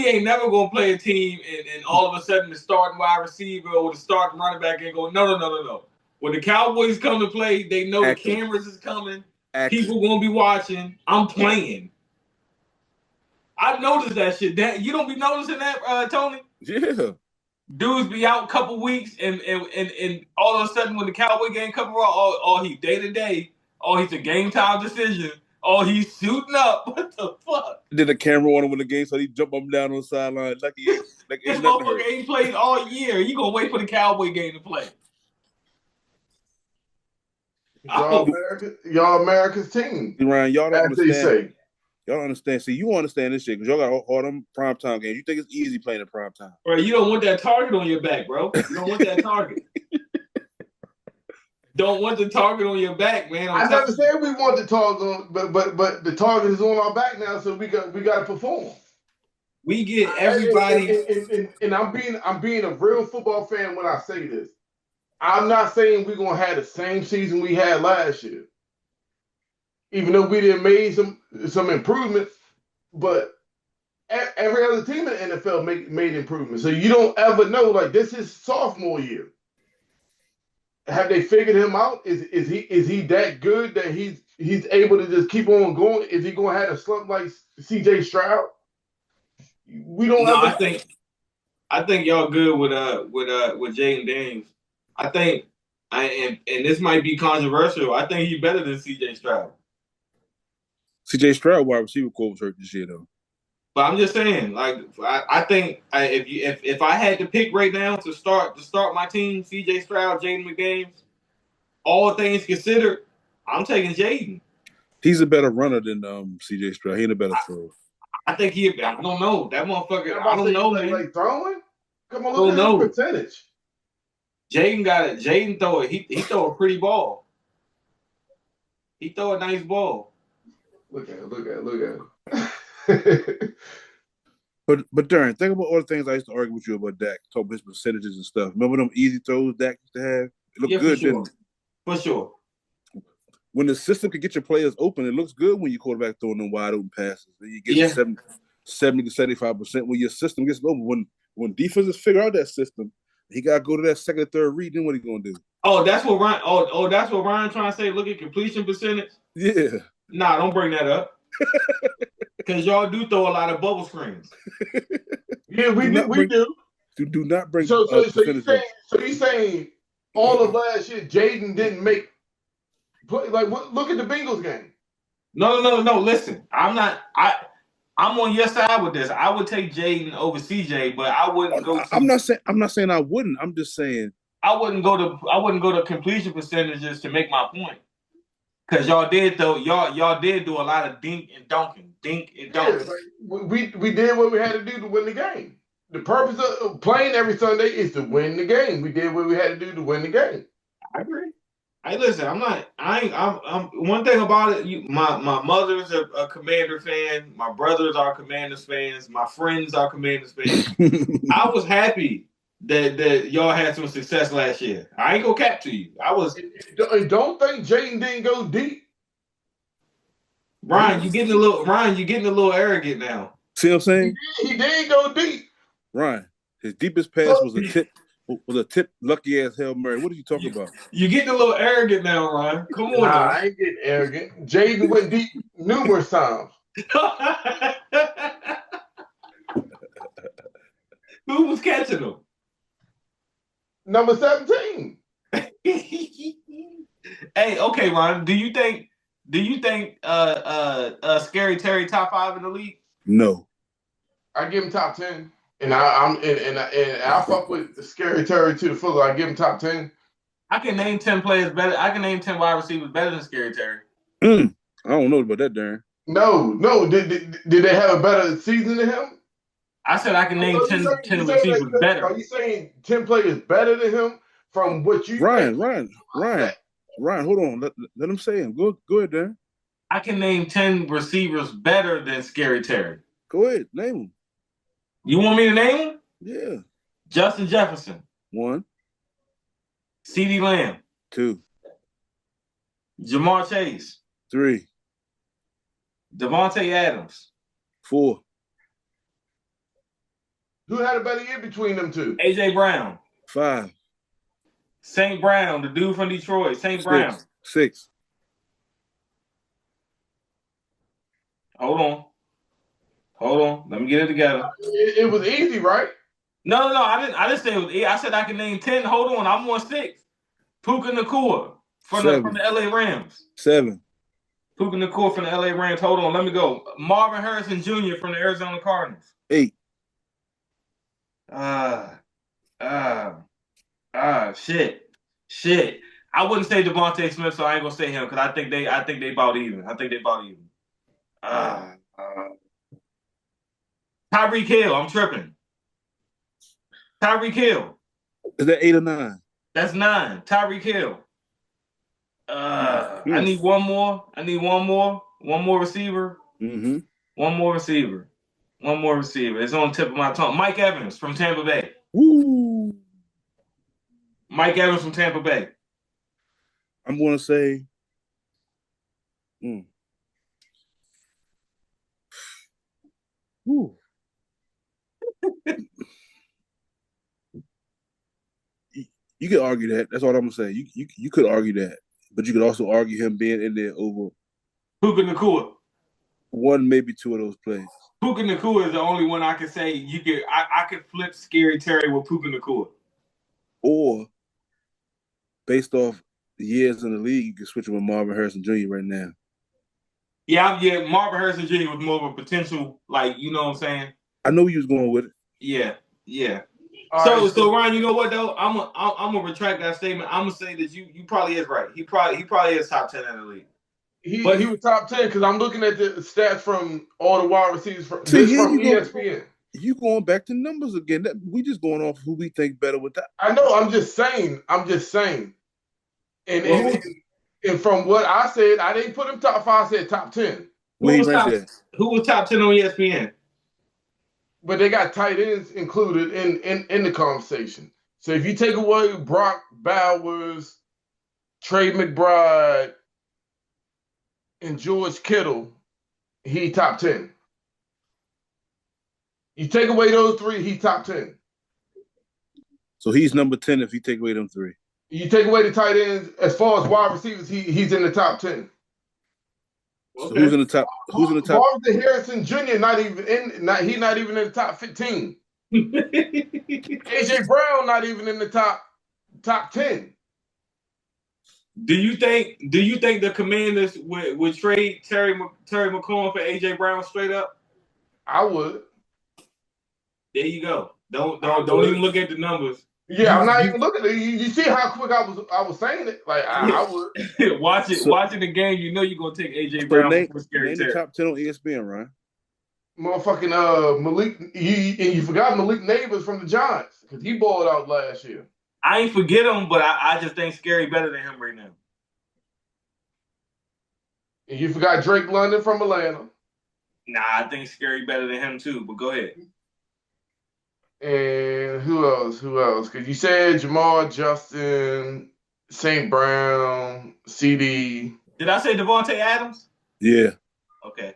ain't never gonna play a team and all of a sudden the starting wide receiver or the starting running back ain't go, no. When the Cowboys come to play, they know the cameras is coming. People gonna be watching. I'm playing. I noticed that shit. That you don't be noticing that, Tony? Yeah. Dudes be out a couple weeks and all of a sudden when the Cowboy game comes around, he day to day, he's a game time decision. He's shooting up. What the fuck? Did a camera on him when the game, so he jumped up and down on the sideline like this motherfucker ain't played all year. You gonna wait for the Cowboy game to play? Y'all America's team. Ryan, y'all don't understand. They say. Y'all don't understand. See, you understand this shit because y'all got all them primetime games. You think it's easy playing in primetime. Bro, you don't want that target on your back, bro. You don't want that target. Don't want the target on your back, man. I never said we want the target on, but the target is on our back now, so we got to perform. We get everybody. And I'm being a real football fan when I say this. I'm not saying we're gonna have the same season we had last year, even though we did made some improvements. But every other team in the NFL made improvements, so you don't ever know. Like, this is sophomore year. Have they figured him out? Is he that good that he's able to just keep on going? Is he going to have a slump like C.J. Stroud? We don't. No, I think y'all good with Jaden Daniels. I think, and this might be controversial. I think he's better than C.J. Stroud. C.J. Stroud wide receiver core was hurt this year though. But I'm just saying, like, I think if I had to pick right now to start my team, C.J. Stroud, Jaden McDaniels, all things considered, I'm taking Jaden. He's a better runner than C.J. Stroud. He ain't a better thrower. I think I don't know. That motherfucker, I don't know, man. Like throwing? Come on, look at his percentage. Jaden got it. Jaden throw it. He throw a pretty ball. He throw a nice ball. Look at it. But Darren, think about all the things I used to argue with you about Dak, talk about his percentages and stuff. Remember them easy throws Dak used to have? It looked good, didn't it? For sure. When the system can get your players open, it looks good when your quarterback throwing them wide open passes. You get 70 to 75%. When your system gets open, when defenses figure out that system, he got to go to that second or third read. Then what he gonna do? Oh, that's what Ryan. That's what Ryan trying to say. Look at completion percentage. Yeah. Nah, don't bring that up. Because y'all do throw a lot of bubble screens. Yeah, we do. Do not bring. So you saying all of last year Jaden didn't make play? Like, look at the Bengals game. No. Listen, I'm on your side with this. I would take Jaden over CJ, but I wouldn't go. I'm not saying I wouldn't. I'm just saying I wouldn't go to completion percentages to make my point. Cause y'all did do a lot of dink and dunking. Yeah, like we did what we had to do to win the game. The purpose of playing every Sunday is to win the game. We did what we had to do to win the game. I agree. Hey, listen, I'm one thing about it. My mother's a Commander fan. My brothers are Commanders fans. My friends are Commanders fans. I was happy that y'all had some success last year. I ain't gonna cap to you. I was. And don't think Jaden didn't go deep. Ryan, you getting a little arrogant now. See what I'm saying? He did go deep. Ryan, his deepest pass was a tip lucky ass Hail Mary. What are you talking about? You getting a little arrogant now, Ryan. Come on, nah, I ain't getting arrogant. Jaden went deep numerous times. Who was catching him? Number 17. Hey, okay, Ryan. Do you think Scary Terry top 5 in the league? No. I give him top 10. And I fuck with Scary Terry to the full. I give him top 10. I can name 10 players better. I can name 10 wide receivers better than Scary Terry. I don't know about that, Darren. No. Did they have a better season than him? I said I can name 10 receivers better. Are you saying 10 players better than him from what you Ryan, hold on. Let him say him. Go ahead, Darren. I can name 10 receivers better than Scary Terry. Go ahead, name them. You want me to name them? Yeah. Justin Jefferson. 1. CeeDee Lamb. 2. Jamar Chase. 3. Devontae Adams. 4. Who had a better year between them two? AJ Brown. 5. St. Brown, the dude from Detroit. St. Brown. 6. Hold on. Let me get it together. It was easy, right? No. I didn't say it was easy. I said I can name 10. Hold on. I'm on 6. Puka Nacua from the LA Rams. 7. Puka Nacua from the LA Rams. Hold on. Let me go. Marvin Harrison Jr. from the Arizona Cardinals. 8. Shit. I wouldn't say Devontae Smith, so I ain't gonna say him because I think they about even. Tyreek Hill, I'm tripping. Tyreek Hill. Is that 8 or 9? That's 9. Tyreek Hill. I need one more. One more receiver. Mm-hmm. One more receiver. It's on the tip of my tongue. Mike Evans from Tampa Bay. Woo! Mike Evans from Tampa Bay. I'm going to say. Woo. You could argue that. That's all I'm gonna say. You could argue that, but you could also argue him being in there over Puka Nacua. 1, maybe 2 of those plays. Puka Nacua is the only one I can say you could. I could flip Scary Terry with Puka Nacua. Or based off the years in the league, you can switch him with Marvin Harrison Jr. right now. Yeah. Marvin Harrison Jr. was more of a potential, you know what I'm saying. I know you was going with it. Yeah. Right, So Ryan, you know what though? I'm gonna retract that statement. I'm gonna say that you probably is right. He probably is top 10 in the league. He was top 10 because I'm looking at the stats from all the wide receivers from ESPN. You going back to numbers again? We just going off who we think better with that. I know. I'm just saying. And from what I said, I didn't put him top 5. I said top 10. Who was top 10 on ESPN? But they got tight ends included in the conversation. So if you take away Brock Bowers, Trey McBride, and George Kittle, he top 10. You take away those 3, he top 10. So he's number 10 if you take away them 3. You take away the tight ends, as far as wide receivers, he's in the top 10. So who's in the top? Marvin Harrison Jr. not even in the top 15. AJ Brown not even in the top 10. Do you think the Commanders would trade Terry McLaurin for AJ Brown straight up? I would. There you go. Don't even look at the numbers. Yeah, I'm not even looking at it. You see how quick I was saying it? Like I would. Watching the game, you know you're gonna take AJ So Brown before Scary name the Terry. top 10 on ESPN, Ryan. Motherfucking Malik, and you forgot Malik Neighbors from the Giants because he balled out last year. I ain't forget him, but I just think Scary better than him right now. And you forgot Drake London from Atlanta. Nah, I think Scary better than him too. But go ahead. And who else? Who else? Because you said Jamal, Justin, St. Brown, CD. Did I say Devontae Adams? Yeah. Okay.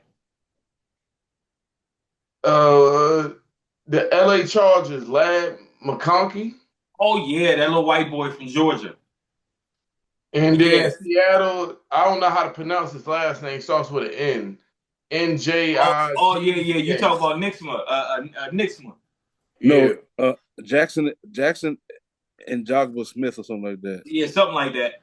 The LA Chargers, Lad McConkey. Oh yeah, that little white boy from Georgia. And then Yes. Seattle, I don't know how to pronounce his last name. Starts with an N. NJI. Oh yeah. You talk about Nixma. Nixma. Yeah. No, Jackson and Jogba Smith or something like that. Yeah, something like that.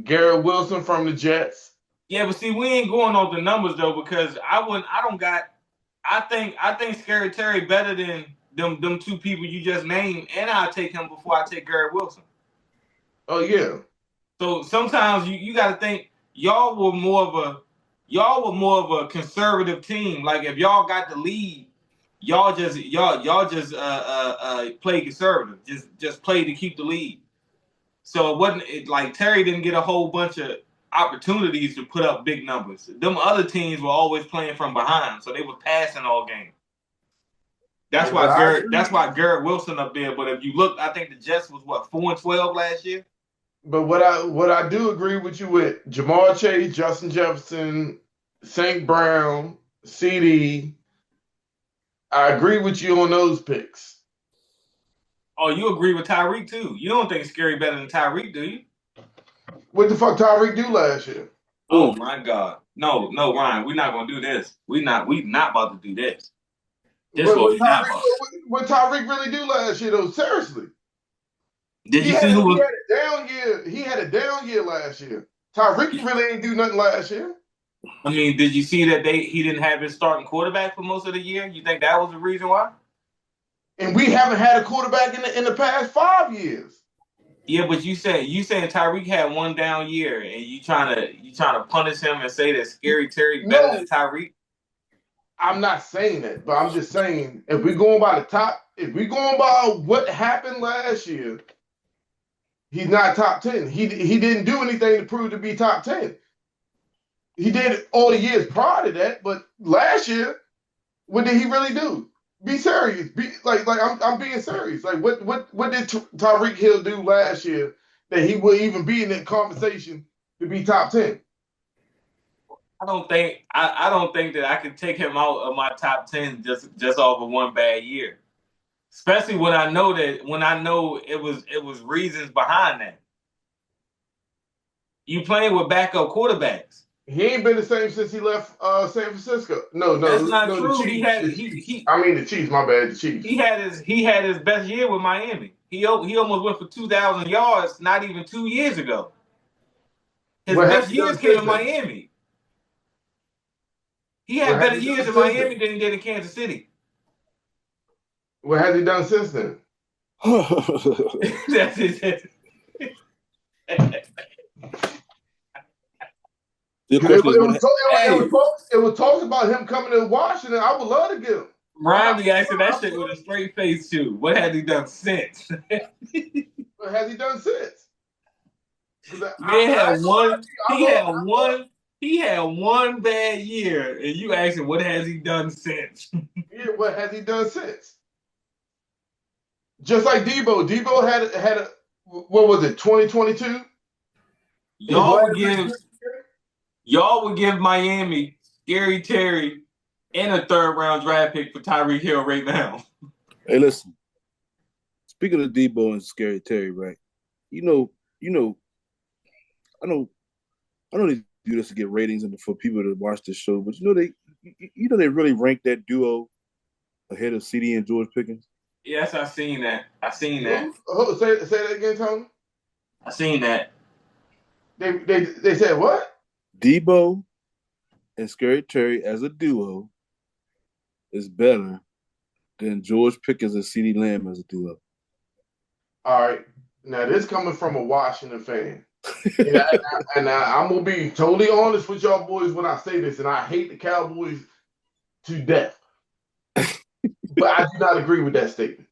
Garrett Wilson from the Jets. Yeah, but see, we ain't going off the numbers though because I think Scary Terry better than them two people you just named, and I'll take him before I take Garrett Wilson. Oh yeah. So sometimes you got to think y'all were more of a conservative team. Like if y'all got the lead, y'all just play conservative. Just play to keep the lead. So it wasn't like Terry didn't get a whole bunch of opportunities to put up big numbers. Them other teams were always playing from behind, so they were passing all game. That's why Garrett Wilson up there. But if you look, I think the Jets was 4-12 last year. But what I do agree with you with Jamar Chase, Justin Jefferson, St. Brown, CD. I agree with you on those picks. Oh, you agree with Tyreek too? You don't think Scary better than Tyreek, do you? What the fuck Tyreek do last year? Oh my God. No, Ryan, we're not gonna do this. We not about to do this. What Tyreek really do last year though? Seriously. Did you see who was he had a down year. He had a down year last year. Tyreek really ain't do nothing last year. I mean, did you see that he didn't have his starting quarterback for most of the year? You think that was the reason why? And we haven't had a quarterback in the past 5 years. Yeah, but you saying Tyreek had one down year, and you trying to punish him and say that Scary Terry better than Tyreek? I'm not saying that, but I'm just saying if we're going by what happened last year, he's not top 10. He didn't do anything to prove to be top 10. He did all the years prior to that, but last year, what did he really do? Be serious. I'm being serious. Like what did Tyreek Hill do last year that he would even be in that conversation to be top 10? I don't think that I can take him out of my top 10 just off of one bad year. Especially when I know it was reasons behind that. You playing with backup quarterbacks. He ain't been the same since he left San Francisco. No, that's not true. The Chiefs. I mean the Chiefs. My bad, the Chiefs. He had his best year with Miami. He almost went for 2,000 yards not even 2 years ago. His best years came in Miami. He had better years in Miami than he did in Kansas City. What has he done since then? That's it. It was talks about him coming to Washington. I would love to get him. Ryan be asking that shit with a straight face too. What has he done since? What has he done since? He had one bad year, and you asking what has he done since? Yeah, what has he done since? Just like Debo. Debo had a what was it, 2022? Y'all would give Miami Scary Terry and a 3rd round draft pick for Tyreek Hill right now. Hey, listen. Speaking of Debo and Scary Terry, right? I know they do this to get ratings and for people to watch this show, but they really rank that duo ahead of CD and George Pickens. Yes, I seen that. Say that again, Tony. I seen that. They said what? Debo and Scary Terry as a duo is better Then George Pickens and CeeDee Lamb as a duo. All right. Now this coming from a Washington fan. And I'm gonna be totally honest with y'all boys when I say this, and I hate the Cowboys to death. But I do not agree with that statement.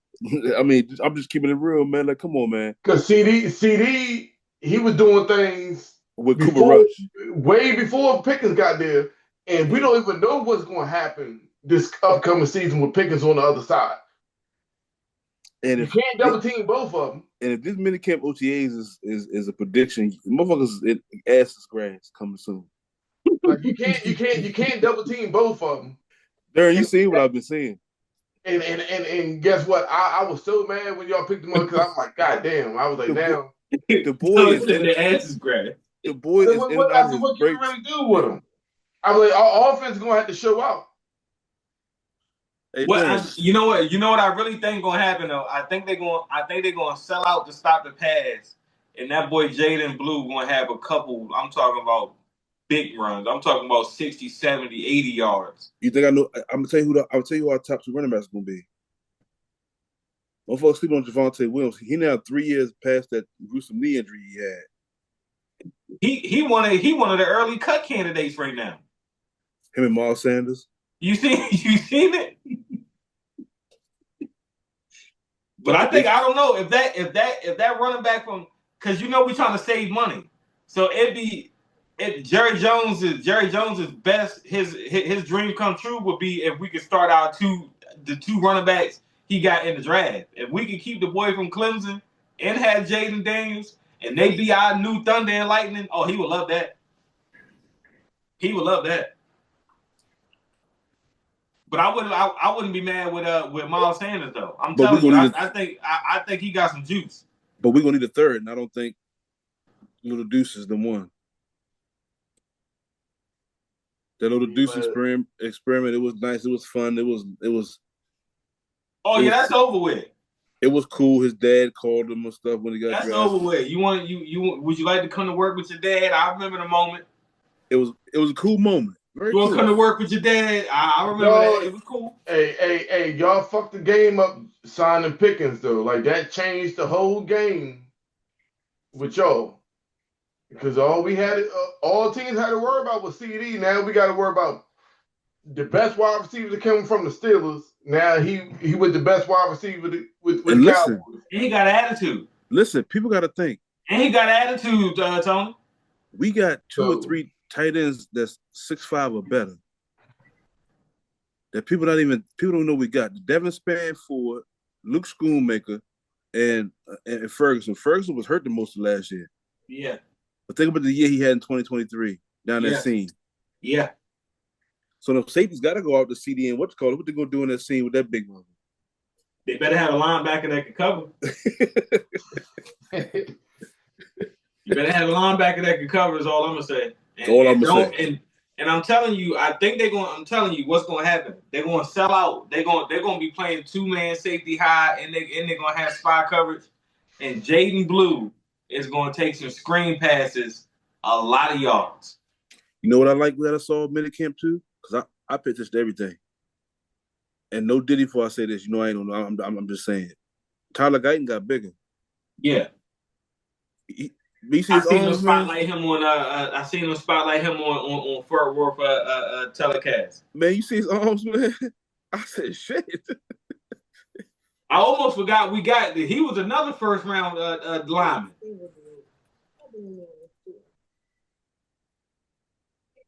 I mean, I'm just keeping it real, man. Like, come on, man. Because CD, he was doing things with Cooper Rush way before Pickens got there, and we don't even know what's going to happen this upcoming season with Pickens on the other side. And you can't double team both of them. And if this minicamp OTAs is a prediction, motherfuckers ass is grass coming soon. Like you can't double team both of them. Darren, you seen what I've been saying. And guess what? I was so mad when y'all picked them up because I'm like, God damn. I was like, now the boy is in the ass is grass. The boy is in what can you really do with him? I mean, our offense is gonna have to show out. Hey, you know what I really think gonna happen though. I think they're gonna sell out to stop the pass, and that boy Jaden Blue gonna have a couple. I'm talking about big runs. I'm talking about 60, 70, 80 yards. You think I know? I'm gonna tell you who our top two running backs are gonna be. Motherfuckers sleep on Javonte Williams. He now 3 years past that gruesome knee injury he had. He one of the early cut candidates right now. Him and Miles Sanders. You seen it? But I don't know if that running back from, because we're trying to save money, so Jerry Jones's best his dream come true would be if we could start the two running backs he got in the draft. If we could keep the boy from Clemson and have Jaden Daniels and they be our new Thunder and Lightning, oh, he would love that. He would love that. But I wouldn't be mad with Miles Sanders though. I'm telling you, I think he got some juice. But we're gonna need a third, and I don't think Little Deuce is the one. That Little Deuce experiment, it was nice. It was fun. It was. Oh yeah, that's over with. It was cool. His dad called him and stuff when he got drafted. That's over with. Would you like to come to work with your dad? I remember the moment. It was a cool moment. Very you want to come to work with your dad? I remember that. It was cool. Hey, y'all fucked the game up signing Pickens though. Like that changed the whole game with y'all. Because all teams had to worry about was CD. Now we got to worry about the best wide receiver that came from the Steelers. Now he with the best wide receiver with the Cowboys. And he got an attitude. Listen, people got to think. And he got an attitude, Tony. We got two or three tight ends that's 6'5" or better. That people don't know we got. Devin Spanford, Luke Schoonmaker, and Ferguson. Ferguson was hurt the most of last year. Yeah. But think about the year he had in 2023 down that scene. Yeah. So the safety's got to go out to CD and what they gonna do in that scene with that big one? They better have a linebacker that can cover. You better have a linebacker that can cover is all I'm gonna say. And I'm telling you, I'm telling you what's gonna happen. They're gonna sell out. They're gonna be playing 2-man safety high, and they're gonna have spy coverage. And Jaden Blue is gonna take some screen passes, a lot of yards. You know what I like that I saw minicamp too? Because I pay attention to everything. And no Diddy before I say this. I ain't know. I'm just saying. Tyler Guyton got bigger. Yeah. I seen him spotlight him on Fort Worth telecast. Man, you see his arms, man? I said shit. I almost forgot he was another first round lineman.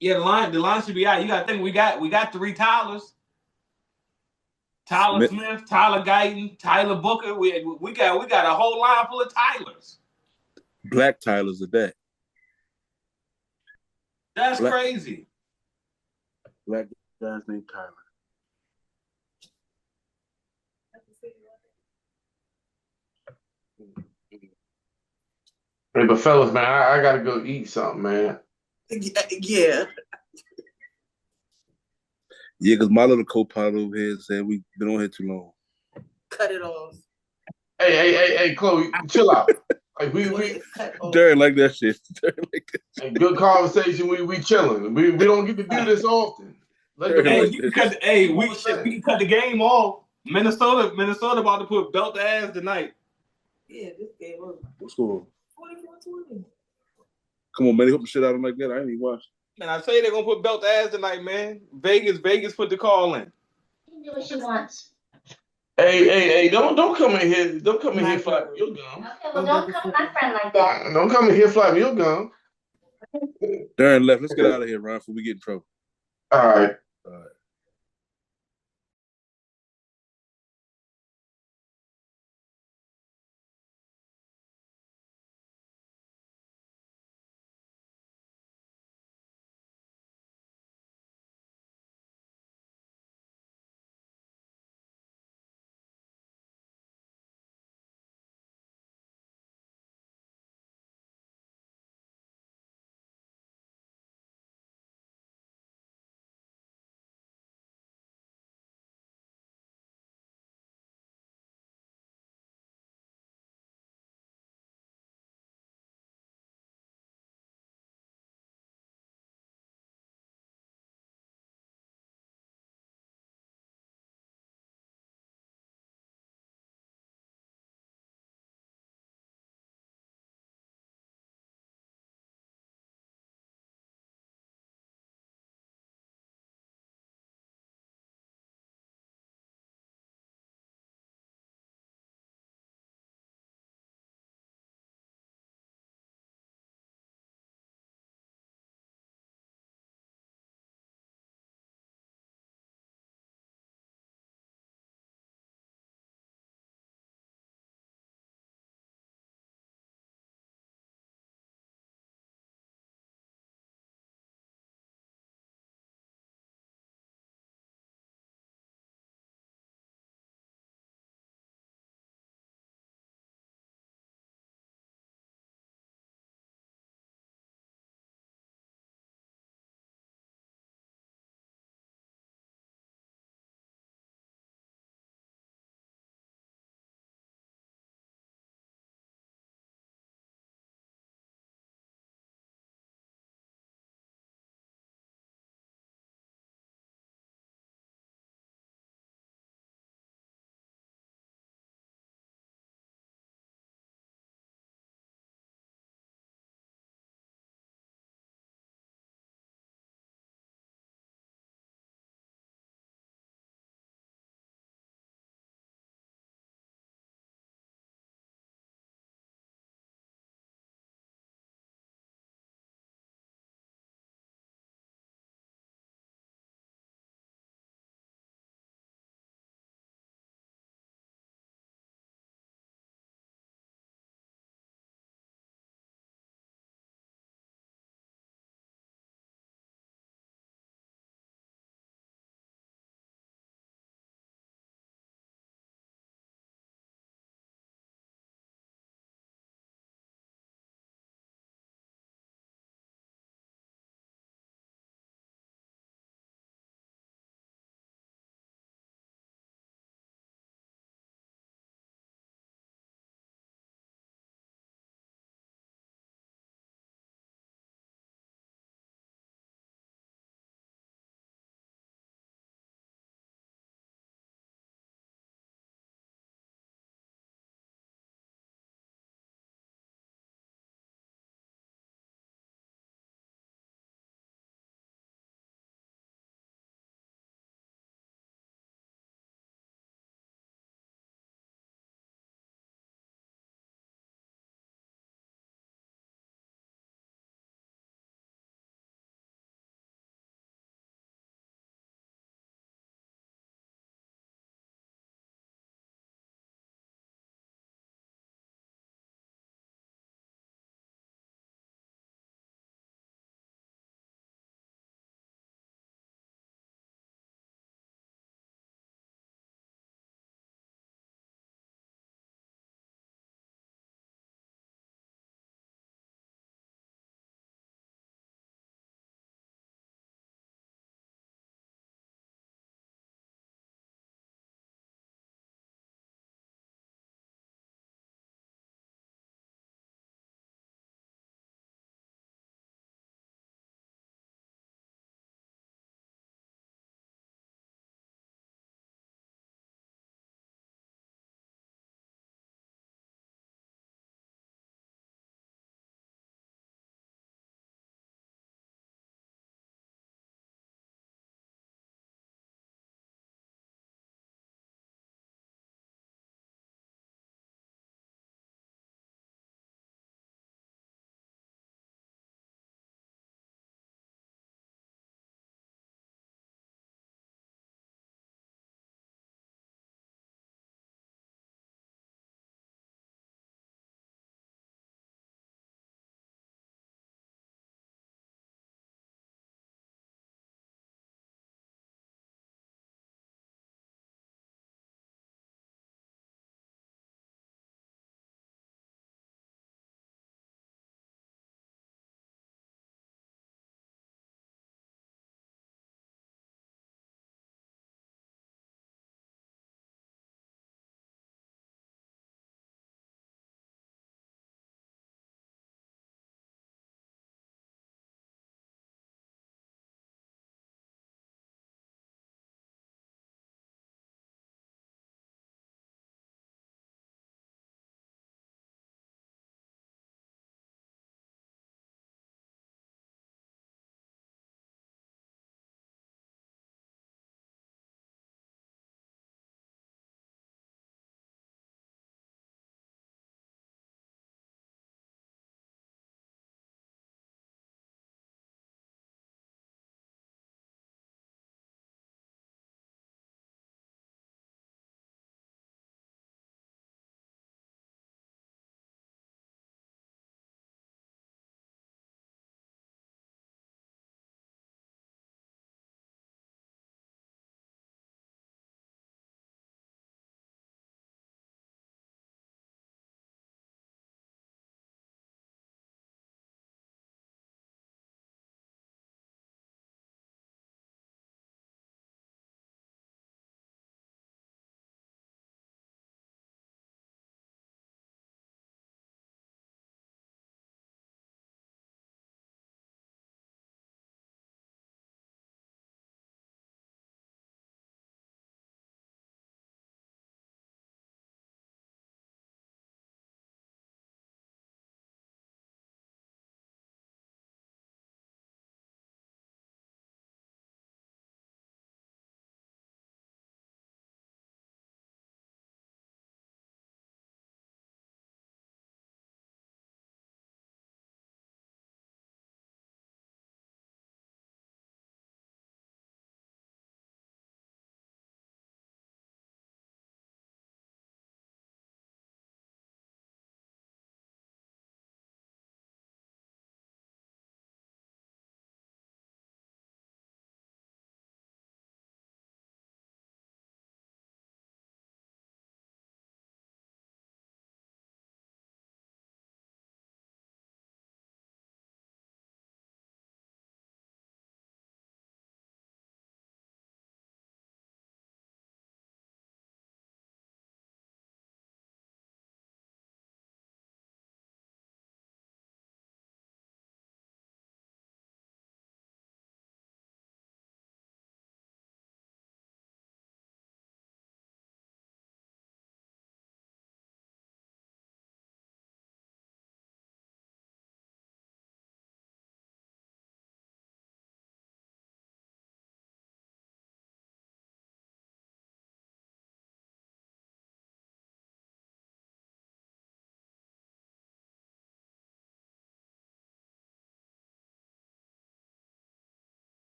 Yeah, the line should be out. You got to think we got 3 Tylers. Tyler Smith, Tyler Guyton, Tyler Booker. We got a whole line full of Tylers. Black Tylers at that. That's crazy. Black guys named Tyler. Hey, but fellas, man, I gotta go eat something, man. Yeah. Yeah, because my little co-pilot over here said we've been on here too long. Cut it off. Hey, Chloe, chill out. Like we Darren like that shit. Good conversation. We chilling. We don't get to do this often. We can cut the game off. Minnesota about to put belt to ass tonight. Yeah, this game was What's going? 24-20. Come on, man. They hope the shit out of them like that. I ain't even watch. Man, I say they're gonna put belt to ass tonight, man. Vegas put the call in. She can do what she wants. Hey, don't come in here. Don't come in here flapping your gum. Okay, well, don't come my friend like that. Don't come in here flapping your gum. Darren left. Let's get out of here, Ron, before we get in trouble. All right. All right.